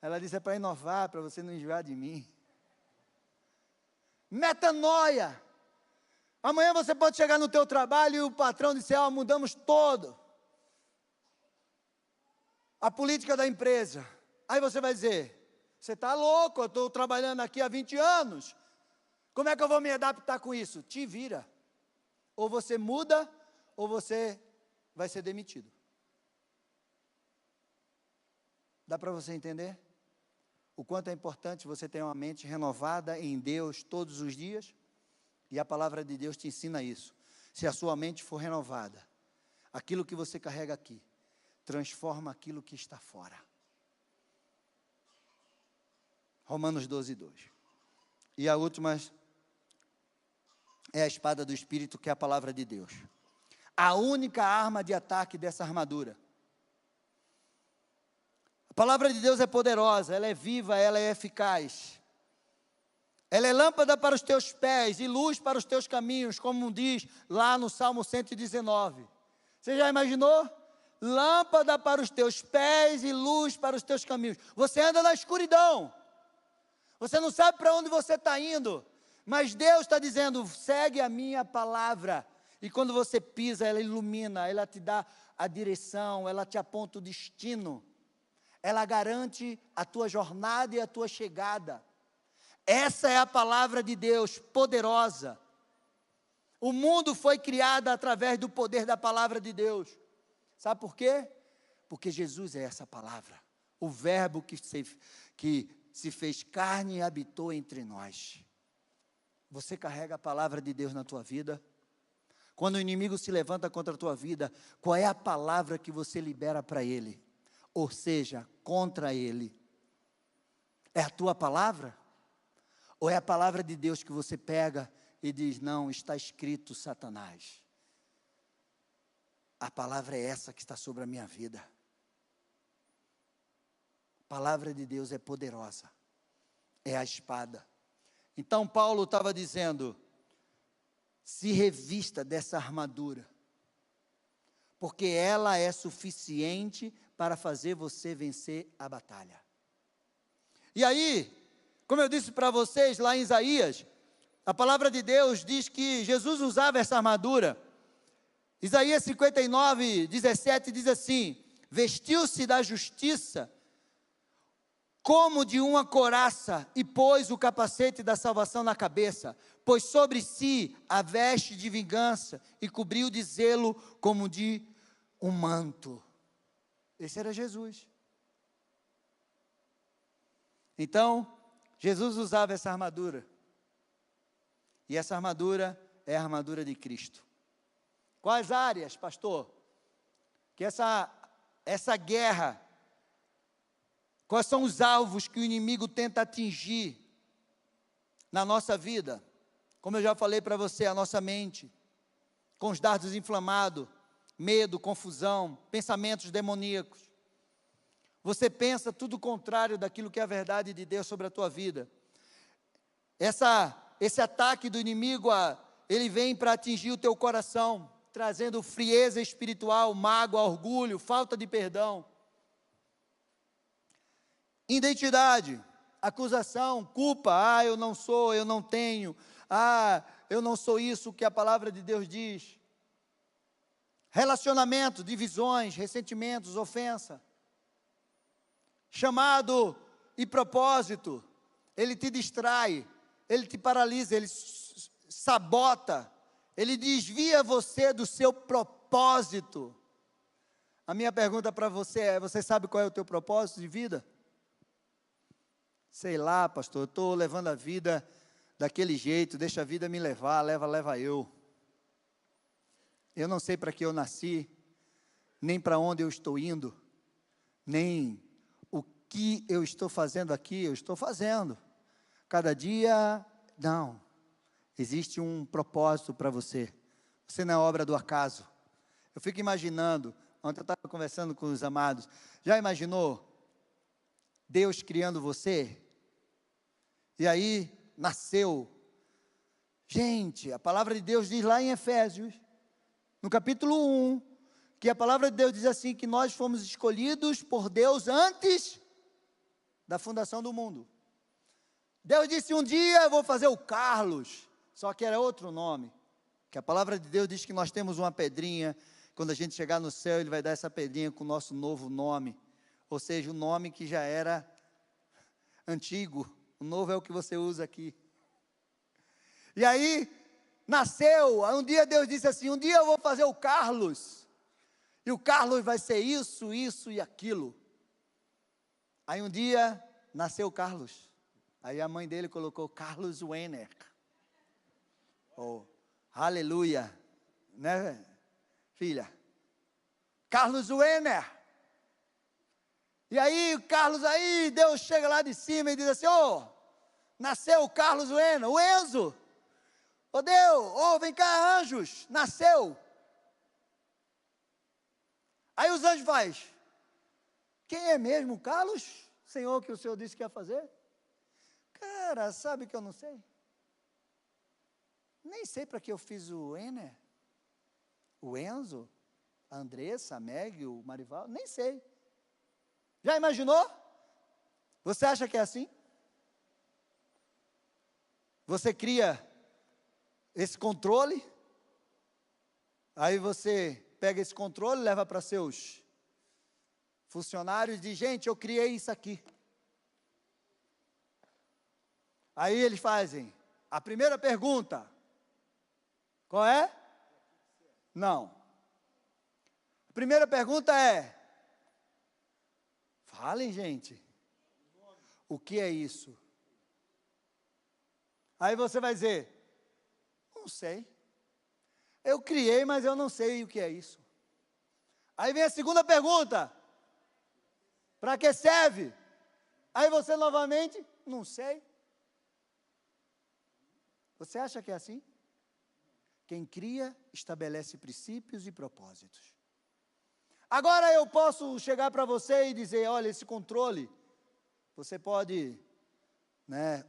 Ela disse, é para inovar, para você não enjoar de mim. Metanoia. Amanhã você pode chegar no teu trabalho e o patrão disser, mudamos todo a política da empresa. Aí você vai dizer, você está louco, eu estou trabalhando aqui há 20 anos. Como é que eu vou me adaptar com isso? Te vira. Ou você muda, ou você vai ser demitido. Dá para você entender? O quanto é importante você ter uma mente renovada em Deus todos os dias? E a palavra de Deus te ensina isso. Se a sua mente for renovada, aquilo que você carrega aqui, transforma aquilo que está fora. Romanos 12, 2. E a última é a espada do Espírito, que é a palavra de Deus. A única arma de ataque dessa armadura. A palavra de Deus é poderosa, ela é viva, ela é eficaz. Ela é lâmpada para os teus pés e luz para os teus caminhos, como diz lá no Salmo 119. Você já imaginou? Lâmpada para os teus pés e luz para os teus caminhos. Você anda na escuridão. Você não sabe para onde você está indo. Mas Deus está dizendo, segue a minha palavra. E quando você pisa, ela ilumina, ela te dá a direção, ela te aponta o destino. Ela garante a tua jornada e a tua chegada. Essa é a palavra de Deus, poderosa. O mundo foi criado através do poder da palavra de Deus. Sabe por quê? Porque Jesus é essa palavra. O verbo que se fez carne e habitou entre nós. Você carrega a palavra de Deus na tua vida? Quando o inimigo se levanta contra a tua vida, qual é a palavra que você libera para ele? Ou seja, contra ele. É a tua palavra? Ou é a palavra de Deus que você pega e diz, não, está escrito Satanás. A palavra é essa que está sobre a minha vida. A palavra de Deus é poderosa. É a espada. Então Paulo estava dizendo, se revista dessa armadura, porque ela é suficiente para fazer você vencer a batalha. E aí, como eu disse para vocês lá em Isaías, a palavra de Deus diz que Jesus usava essa armadura. Isaías 59, 17 diz assim, vestiu-se da justiça como de uma couraça e pôs o capacete da salvação na cabeça, pôs sobre si a veste de vingança e cobriu de zelo como de um manto. Esse era Jesus. Então, Jesus usava essa armadura. E essa armadura é a armadura de Cristo. Quais áreas, pastor? Que essa guerra, quais são os alvos que o inimigo tenta atingir na nossa vida? Como eu já falei para você, a nossa mente, com os dardos inflamados, medo, confusão, pensamentos demoníacos. Você pensa tudo o contrário daquilo que é a verdade de Deus sobre a tua vida. Esse ataque do inimigo, ele vem para atingir o teu coração, trazendo frieza espiritual, mágoa, orgulho, falta de perdão. Identidade, acusação, culpa, eu não sou, eu não tenho, eu não sou isso que a palavra de Deus diz. Relacionamento, divisões, ressentimentos, ofensa. Chamado e propósito, ele te distrai, ele te paralisa, ele sabota, ele desvia você do seu propósito. A minha pergunta para você é, você sabe qual é o teu propósito de vida? Sei lá, pastor, eu estou levando a vida daquele jeito, deixa a vida me levar, leva eu. Eu não sei para que eu nasci, nem para onde eu estou indo, nem o que eu estou fazendo aqui, eu estou fazendo. Cada dia, não. Existe um propósito para você. Você não é obra do acaso. Eu fico imaginando, ontem eu estava conversando com os amados, já imaginou Deus criando você? E aí nasceu. Gente, a palavra de Deus diz lá em Efésios, no capítulo 1, que a palavra de Deus diz assim, que nós fomos escolhidos por Deus antes da fundação do mundo. Deus disse, um dia eu vou fazer o Carlos, só que era outro nome, que a palavra de Deus diz que nós temos uma pedrinha, quando a gente chegar no céu, Ele vai dar essa pedrinha com o nosso novo nome, ou seja, o nome que já era antigo, o novo é o que você usa aqui. E aí, nasceu, um dia Deus disse assim, um dia eu vou fazer o Carlos, e o Carlos vai ser isso, isso e aquilo. Aí um dia, nasceu o Carlos, aí a mãe dele colocou Carlos Wenner, oh, aleluia, né filha? Carlos Wenner. E aí, Carlos, aí, Deus chega lá de cima e diz assim, nasceu o Carlos Wenner, o Enzo. Deus, vem cá, anjos, nasceu. Aí os anjos fazem, quem é mesmo o Carlos? Senhor, que o Senhor disse que ia fazer? Cara, sabe que eu não sei? Nem sei para que eu fiz o Enner, o Enzo, a Andressa, a Meg, o Marival, nem sei. Já imaginou? Você acha que é assim? Você cria esse controle, aí você pega esse controle, leva para seus funcionários e diz, gente, eu criei isso aqui. Aí eles fazem a primeira pergunta, qual é? Não. A primeira pergunta é, falem, gente, o que é isso? Aí você vai dizer, não sei. Eu criei, mas eu não sei o que é isso. Aí vem a segunda pergunta, para que serve? Aí você novamente, não sei. Você acha que é assim? Quem cria, estabelece princípios e propósitos. Agora eu posso chegar para você e dizer, olha, esse controle, você pode,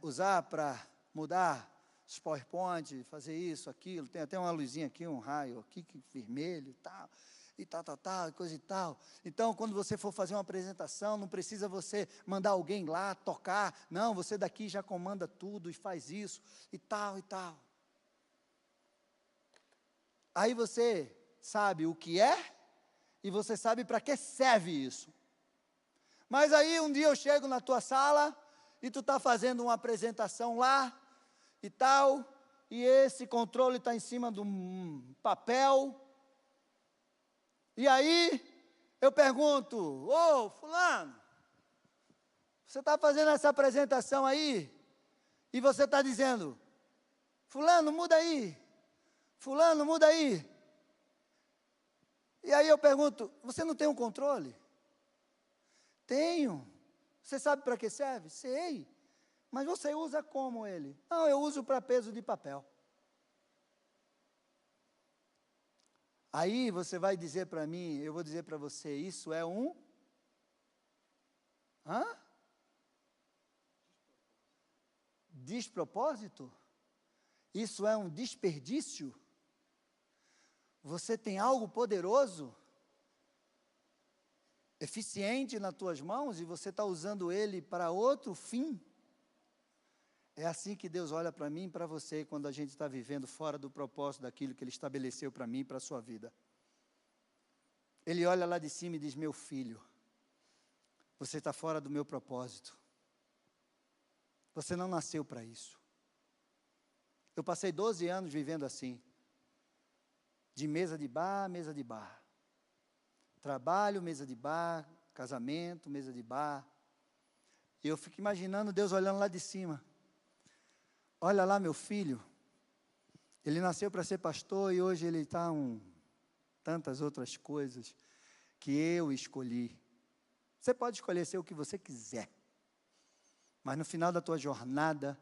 usar para mudar os PowerPoint, fazer isso, aquilo, tem até uma luzinha aqui, um raio aqui, vermelho e tal, coisa e tal. Então, quando você for fazer uma apresentação, não precisa você mandar alguém lá tocar, não, você daqui já comanda tudo e faz isso, e tal, e tal. Aí você sabe o que é, e você sabe para que serve isso. Mas aí um dia eu chego na tua sala, e tu está fazendo uma apresentação lá, e tal, e esse controle está em cima de um papel, e aí eu pergunto, fulano, você está fazendo essa apresentação aí, e você está dizendo, fulano, muda aí, fulano, muda aí. E aí eu pergunto, você não tem um controle? Tenho. Você sabe para que serve? Sei. Mas você usa como ele? Não, eu uso para peso de papel. Aí você vai dizer para mim, eu vou dizer para você, isso é um... Despropósito? Isso é um desperdício? Você tem algo poderoso, eficiente nas tuas mãos e você está usando ele para outro fim? É assim que Deus olha para mim e para você quando a gente está vivendo fora do propósito daquilo que Ele estabeleceu para mim e para a sua vida. Ele olha lá de cima e diz, meu filho, você está fora do meu propósito. Você não nasceu para isso. Eu passei 12 anos vivendo assim. De mesa de bar, mesa de bar. Trabalho, mesa de bar, casamento, mesa de bar. E eu fico imaginando Deus olhando lá de cima. Olha lá meu filho, ele nasceu para ser pastor e hoje ele está um tantas outras coisas que eu escolhi. Você pode escolher ser o que você quiser, mas no final da tua jornada,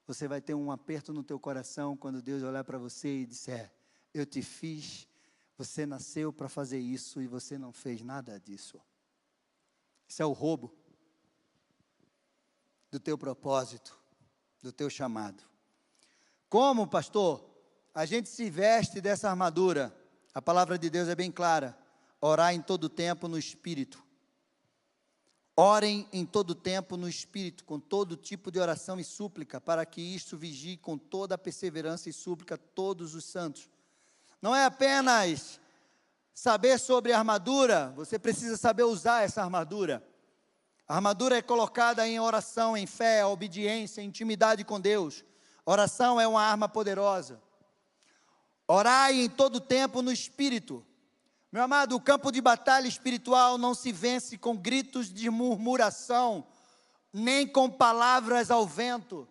você vai ter um aperto no teu coração quando Deus olhar para você e disser: eu te fiz, você nasceu para fazer isso e você não fez nada disso. Isso é o roubo do teu propósito, do teu chamado. Como, pastor, a gente se veste dessa armadura? A palavra de Deus é bem clara: orar em todo tempo no Espírito. Orem em todo tempo no Espírito, com todo tipo de oração e súplica, para que isto vigie com toda a perseverança e súplica todos os santos. Não é apenas saber sobre a armadura, você precisa saber usar essa armadura. A armadura é colocada em oração, em fé, obediência, intimidade com Deus. Oração é uma arma poderosa. Orai em todo tempo no Espírito. Meu amado, o campo de batalha espiritual não se vence com gritos de murmuração, nem com palavras ao vento.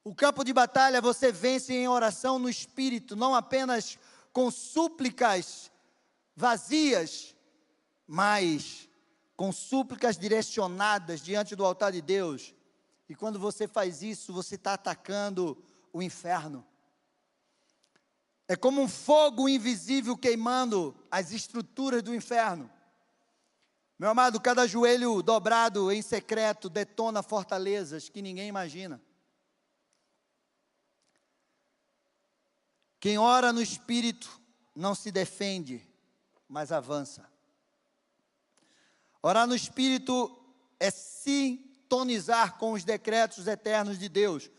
O campo de batalha você vence em oração no Espírito, não apenas com súplicas vazias, mas com súplicas direcionadas diante do altar de Deus. E quando você faz isso, você está atacando o inferno. É como um fogo invisível queimando as estruturas do inferno. Meu amado, cada joelho dobrado em secreto detona fortalezas que ninguém imagina. Quem ora no Espírito não se defende, mas avança. Orar no Espírito é sintonizar com os decretos eternos de Deus.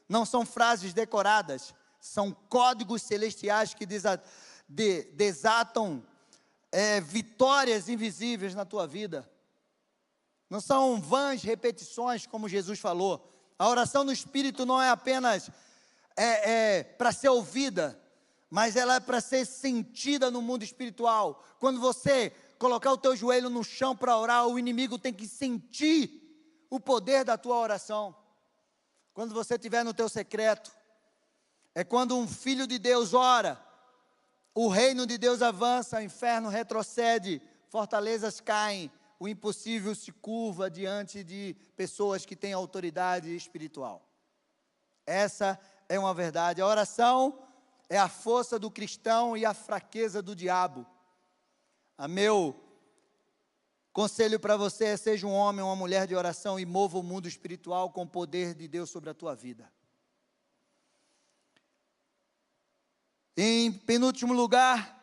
Não são frases decoradas, são códigos celestiais que desatam vitórias invisíveis na tua vida. Não são vãs repetições, como Jesus falou. A oração no Espírito não é apenas para ser ouvida, mas ela é para ser sentida no mundo espiritual. Quando você colocar o teu joelho no chão para orar, o inimigo tem que sentir o poder da tua oração. Quando você estiver no teu secreto, é quando um filho de Deus ora, o reino de Deus avança, o inferno retrocede, fortalezas caem, o impossível se curva diante de pessoas que têm autoridade espiritual. Essa é uma verdade. A oração é a força do cristão e a fraqueza do diabo. Meu conselho para você é: seja um homem ou uma mulher de oração e mova o mundo espiritual com o poder de Deus sobre a tua vida. Em penúltimo lugar,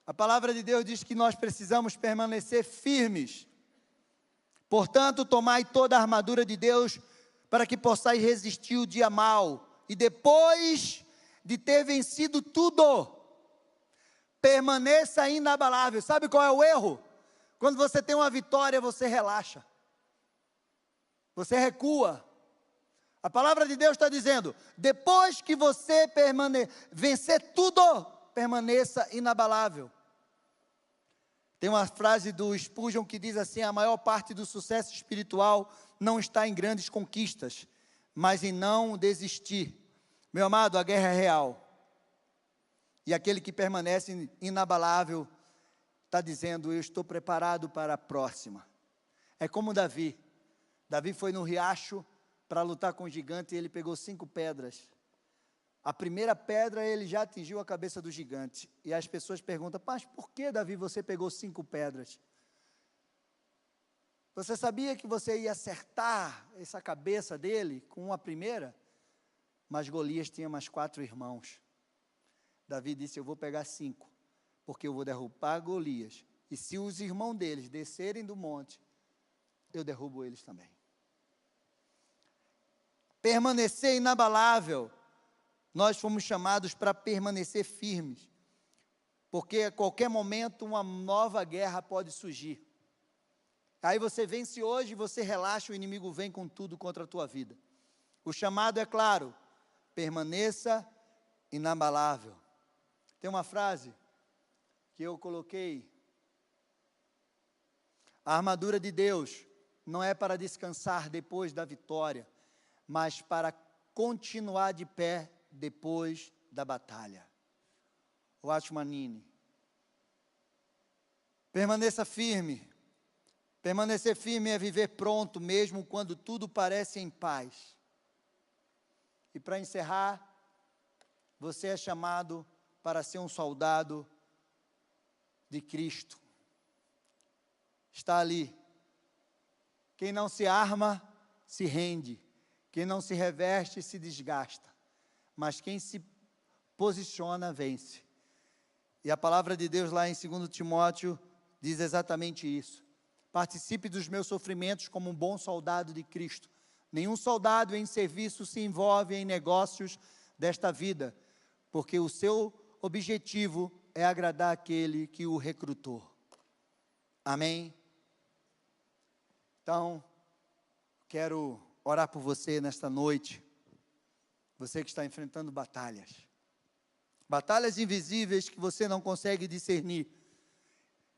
a palavra de Deus diz que nós precisamos permanecer firmes. Portanto, tomai toda a armadura de Deus para que possais resistir o dia mau. E depois de ter vencido tudo, permaneça inabalável. Sabe qual é o erro? Quando você tem uma vitória, você relaxa. Você recua. A palavra de Deus está dizendo: depois que você vencer tudo, permaneça inabalável. Tem uma frase do Spurgeon que diz assim: a maior parte do sucesso espiritual não está em grandes conquistas, mas em não desistir. Meu amado, a guerra é real. E aquele que permanece inabalável está dizendo: eu estou preparado para a próxima. É como Davi. Davi foi no riacho para lutar com o gigante e ele pegou 5 pedras. A primeira pedra ele já atingiu a cabeça do gigante. E as pessoas perguntam: mas por que, Davi, você pegou 5 pedras? Você sabia que você ia acertar essa cabeça dele com a primeira? Mas Golias tinha mais 4 irmãos. Davi disse: eu vou pegar 5, porque eu vou derrubar Golias. E se os irmãos deles descerem do monte, eu derrubo eles também. Permanecer inabalável. Nós fomos chamados para permanecer firmes, porque a qualquer momento uma nova guerra pode surgir. Aí você vence hoje, você relaxa, o inimigo vem com tudo contra a tua vida. O chamado é claro: permaneça inabalável. Tem uma frase que eu coloquei: a armadura de Deus não é para descansar depois da vitória, mas para continuar de pé depois da batalha. Watchman Nee. Permaneça firme. Permanecer firme é viver pronto, mesmo quando tudo parece em paz. E para encerrar, você é chamado para ser um soldado de Cristo. Está ali. Quem não se arma, se rende. Quem não se reveste, se desgasta. Mas quem se posiciona, vence. E a palavra de Deus lá em 2 Timóteo diz exatamente isso. Participe dos meus sofrimentos como um bom soldado de Cristo. Nenhum soldado em serviço se envolve em negócios desta vida, porque o seu objetivo é agradar aquele que o recrutou. Amém? Então, quero orar por você nesta noite. Você que está enfrentando batalhas. Batalhas invisíveis que você não consegue discernir.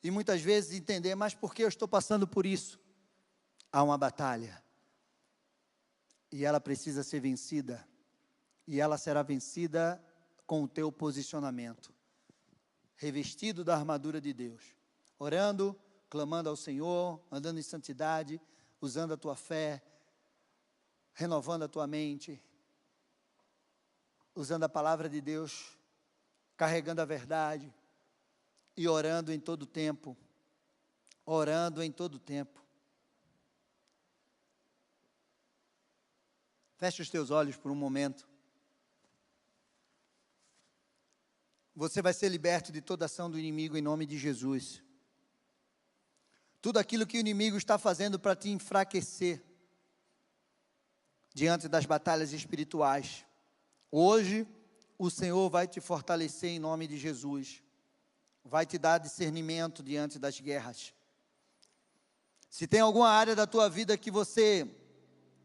E muitas vezes entender, mas por que eu estou passando por isso? Há uma batalha. E ela precisa ser vencida. E ela será vencida com o teu posicionamento. Revestido da armadura de Deus. Orando, clamando ao Senhor, andando em santidade, usando a tua fé, renovando a tua mente, usando a palavra de Deus, carregando a verdade e orando em todo tempo. Orando em todo tempo. Feche os teus olhos por um momento. Você vai ser liberto de toda ação do inimigo em nome de Jesus. Tudo aquilo que o inimigo está fazendo para te enfraquecer diante das batalhas espirituais. Hoje, o Senhor vai te fortalecer em nome de Jesus. Vai te dar discernimento diante das guerras. Se tem alguma área da tua vida que você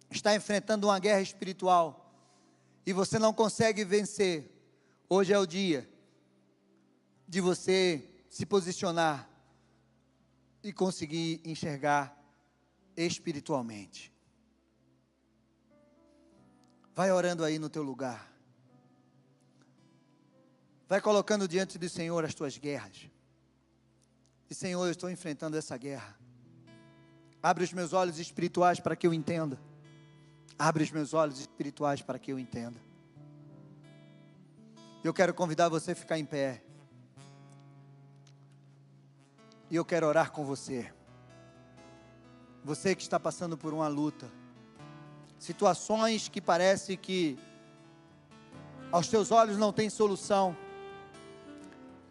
está enfrentando uma guerra espiritual e você não consegue vencer, hoje é o dia de você se posicionar e conseguir enxergar espiritualmente. Vai orando aí no teu lugar. Vai colocando diante do Senhor as tuas guerras. E Senhor, eu estou enfrentando essa guerra. Abre os meus olhos espirituais para que eu entenda. Abre os meus olhos espirituais para que eu entenda. Eu quero convidar você a ficar em pé. E eu quero orar com você. Você que está passando por uma luta. Situações que parece que aos teus olhos não tem solução.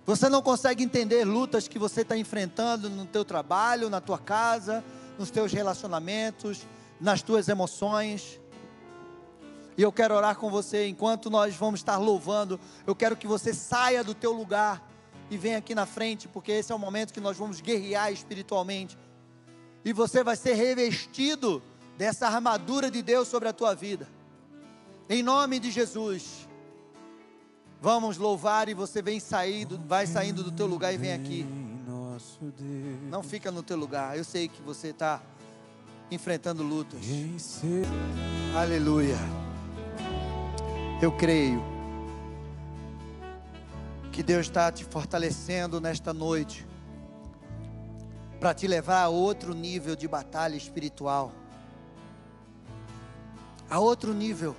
Você não consegue entender lutas que você está enfrentando no teu trabalho, na tua casa, nos teus relacionamentos, nas tuas emoções. E eu quero orar com você, enquanto nós vamos estar louvando, eu quero que você saia do teu lugar e venha aqui na frente, porque esse é o momento que nós vamos guerrear espiritualmente. E você vai ser revestido dessa armadura de Deus sobre a tua vida. Em nome de Jesus. Vamos louvar e você vai saindo do teu lugar e vem aqui. Não fica no teu lugar. Eu sei que você está enfrentando lutas. Aleluia. Eu creio que Deus está te fortalecendo nesta noite para te levar a outro nível de batalha espiritual. A outro nível.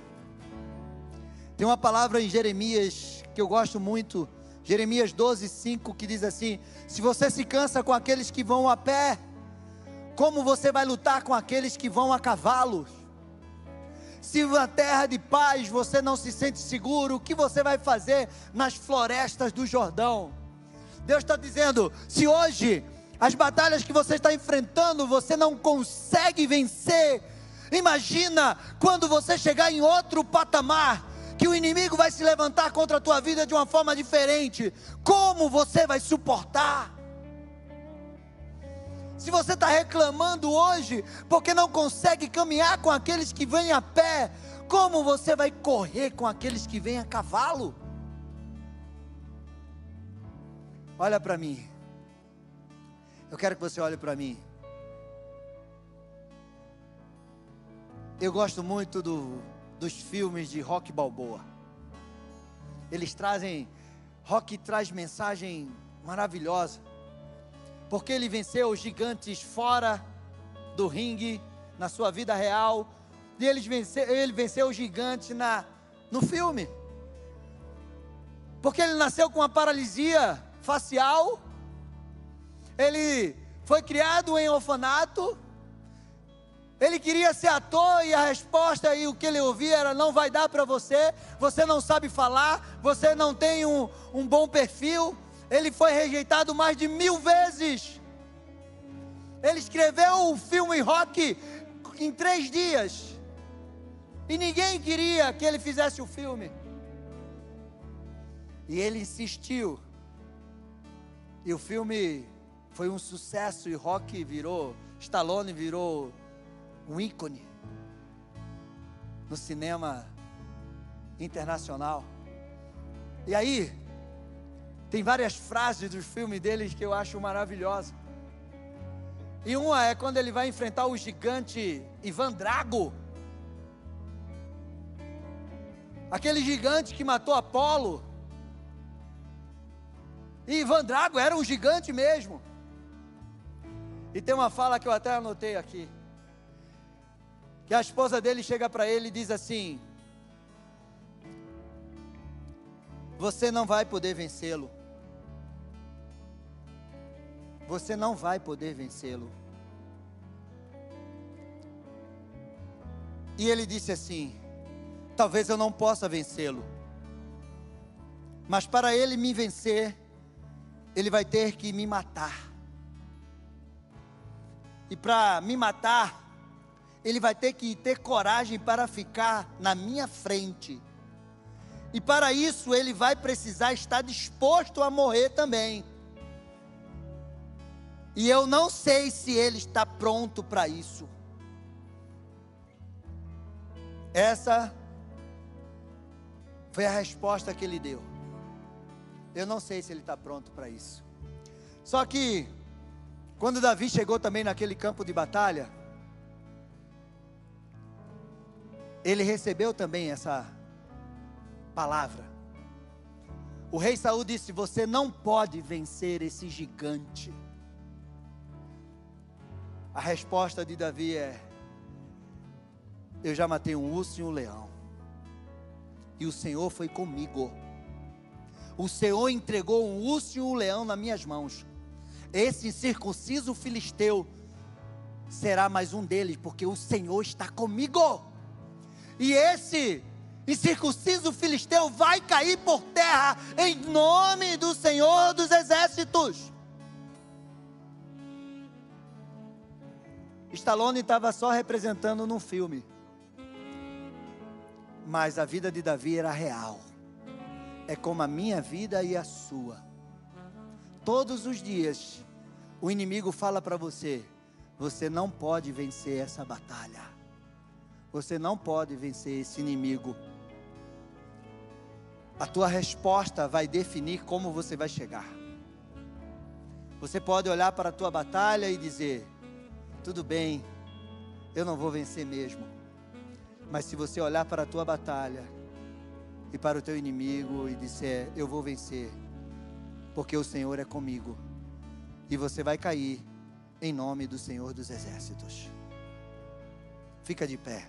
Tem uma palavra em Jeremias que eu gosto muito, Jeremias 12:5, que diz assim: se você se cansa com aqueles que vão a pé, como você vai lutar com aqueles que vão a cavalo? Se na terra de paz você não se sente seguro, o que você vai fazer nas florestas do Jordão? Deus está dizendo, se hoje as batalhas que você está enfrentando, você não consegue vencer, imagina quando você chegar em outro patamar, que o inimigo vai se levantar contra a tua vida de uma forma diferente. Como você vai suportar? Se você está reclamando hoje, porque não consegue caminhar com aqueles que vêm a pé, como você vai correr com aqueles que vêm a cavalo? Olha para mim. Eu quero que você olhe para mim. Eu gosto muito dos filmes de Rocky Balboa. Rocky traz mensagem maravilhosa. porque ele venceu os gigantes fora do ringue, na sua vida real, e ele venceu os gigantes no filme, porque ele nasceu com uma paralisia facial, ele foi criado em orfanato, ele queria ser ator e a resposta e o que ele ouvia era: não vai dar para você, você não sabe falar, você não tem um bom perfil. Ele foi rejeitado mais de 1000 vezes. Ele escreveu o filme Rocky em 3 dias e ninguém queria que ele fizesse o filme, e ele insistiu, e o filme foi um sucesso, e Rocky Stallone virou um ícone no cinema internacional. E aí, tem várias frases dos filmes deles que eu acho maravilhosas. E uma é quando ele vai enfrentar o gigante Ivan Drago, aquele gigante que matou Apolo. E Ivan Drago era um gigante mesmo. E tem uma fala que eu até anotei aqui, que a esposa dele chega para ele e diz assim: você não vai poder vencê-lo. Você não vai poder vencê-lo. E ele disse assim: talvez eu não possa vencê-lo, mas para ele me vencer, ele vai ter que me matar. E para me matar, ele vai ter que ter coragem para ficar na minha frente. E para isso ele vai precisar estar disposto a morrer também. E eu não sei se ele está pronto para isso. Essa foi a resposta que ele deu. Eu não sei se ele está pronto para isso. Só que, quando Davi chegou também naquele campo de batalha, ele recebeu também essa palavra. O rei Saul disse: você não pode vencer esse gigante. A resposta de Davi é: eu já matei um urso e um leão, e o Senhor foi comigo. O Senhor entregou um urso e um leão nas minhas mãos. Esse incircunciso filisteu será mais um deles, porque o Senhor está comigo. E esse incircunciso filisteu vai cair por terra, em nome do Senhor dos exércitos. Stallone estava só representando num filme, mas a vida de Davi era real. É como a minha vida e a sua. Todos os dias o inimigo fala para você: você não pode vencer essa batalha, você não pode vencer esse inimigo. A tua resposta vai definir como você vai chegar. Você pode olhar para a tua batalha e dizer: tudo bem, eu não vou vencer mesmo. Mas se você olhar para a tua batalha e para o teu inimigo e disser: eu vou vencer, porque o Senhor é comigo, e você vai cair em nome do Senhor dos exércitos. Fica de pé.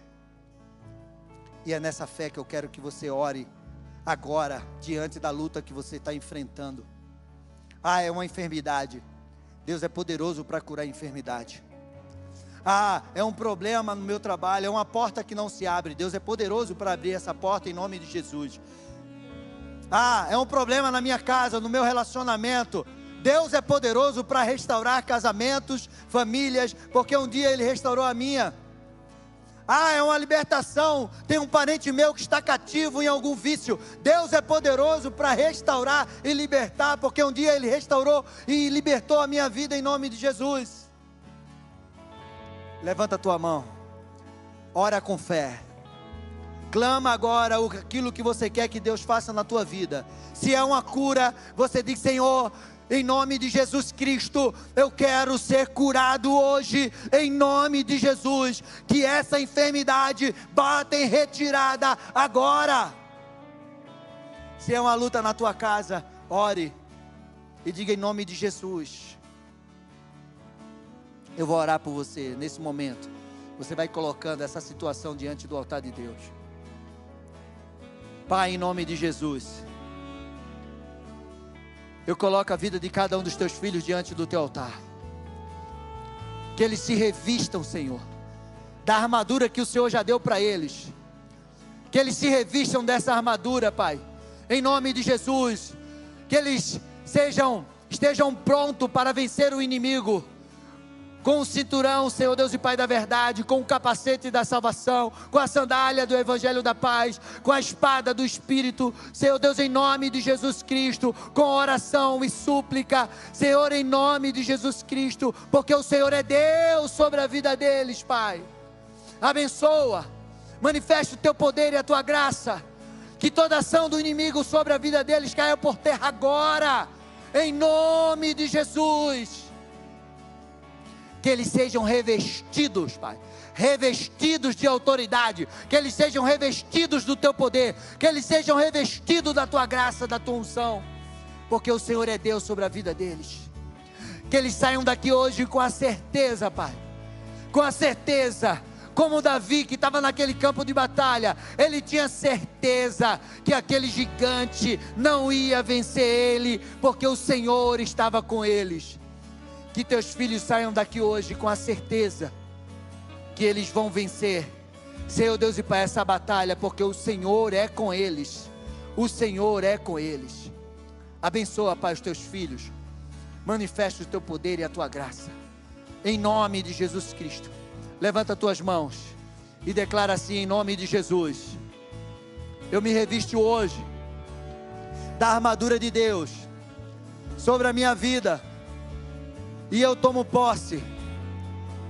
E é nessa fé que eu quero que você ore agora, diante da luta que você está enfrentando. É uma enfermidade. Deus é poderoso para curar a enfermidade. É um problema no meu trabalho, é uma porta que não se abre. Deus é poderoso para abrir essa porta em nome de Jesus. É um problema na minha casa, no meu relacionamento. Deus é poderoso para restaurar casamentos, famílias, porque um dia Ele restaurou a minha. É uma libertação, tem um parente meu que está cativo em algum vício. Deus é poderoso para restaurar e libertar, porque um dia Ele restaurou e libertou a minha vida em nome de Jesus. Levanta a tua mão, ora com fé, clama agora aquilo que você quer que Deus faça na tua vida. Se é uma cura, você diz: Senhor, em nome de Jesus Cristo, eu quero ser curado hoje, em nome de Jesus, que essa enfermidade bata em retirada agora. Se é uma luta na tua casa, ore e diga: em nome de Jesus, Eu vou orar por você nesse momento. Você vai colocando essa situação diante do altar de Deus. Pai, em nome de Jesus, eu coloco a vida de cada um dos teus filhos diante do teu altar. Que eles se revistam, Senhor, da armadura que o Senhor já deu para eles. Que eles se revistam dessa armadura, Pai, em nome de Jesus. Que eles estejam prontos para vencer o inimigo, com o cinturão, Senhor Deus e Pai da verdade, com o capacete da salvação, com a sandália do evangelho da paz, com a espada do Espírito, Senhor Deus, em nome de Jesus Cristo, com oração e súplica, Senhor, em nome de Jesus Cristo, porque o Senhor é Deus sobre a vida deles, Pai. Abençoa, manifesta o teu poder e a tua graça, que toda ação do inimigo sobre a vida deles caia por terra agora, em nome de Jesus. Que eles sejam revestidos, Pai, revestidos de autoridade, que eles sejam revestidos do teu poder, que eles sejam revestidos da tua graça, da tua unção, porque o Senhor é Deus sobre a vida deles. Que eles saiam daqui hoje com a certeza, Pai, com a certeza, como Davi que estava naquele campo de batalha, ele tinha certeza que aquele gigante não ia vencer ele, porque o Senhor estava com eles. Que teus filhos saiam daqui hoje com a certeza que eles vão vencer, Senhor Deus e Pai, essa batalha, porque o Senhor é com eles, o Senhor é com eles. Abençoa, Pai, os teus filhos, manifesta o teu poder e a tua graça, em nome de Jesus Cristo. Levanta as tuas mãos e declara assim, em nome de Jesus: eu me revisto hoje da armadura de Deus sobre a minha vida, e eu tomo posse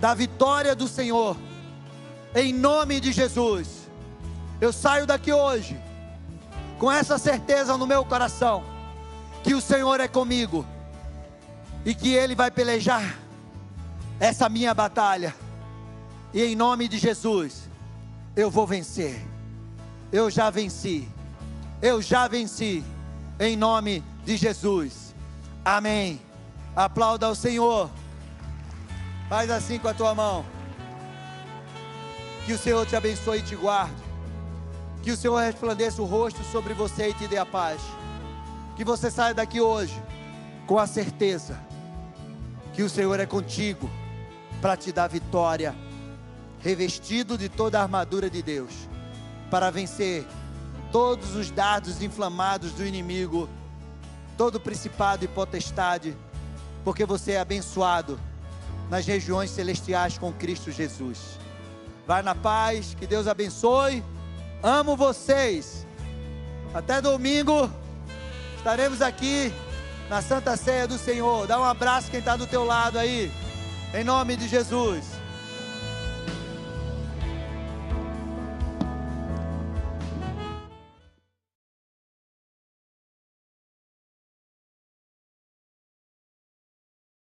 da vitória do Senhor, em nome de Jesus. Eu saio daqui hoje com essa certeza no meu coração, que o Senhor é comigo, e que Ele vai pelejar essa minha batalha, e em nome de Jesus, eu vou vencer. Eu já venci, em nome de Jesus, amém. Aplauda ao Senhor. Faz assim com a tua mão. Que o Senhor te abençoe e te guarde. Que o Senhor resplandeça o rosto sobre você e te dê a paz. Que você saia daqui hoje com a certeza que o Senhor é contigo para te dar vitória, revestido de toda a armadura de Deus, para vencer todos os dardos inflamados do inimigo, todo principado e potestade, porque você é abençoado nas regiões celestiais com Cristo Jesus. Vai na paz, que Deus abençoe. Amo vocês. Até domingo estaremos aqui na Santa Ceia do Senhor. Dá um abraço quem está do teu lado aí, em nome de Jesus.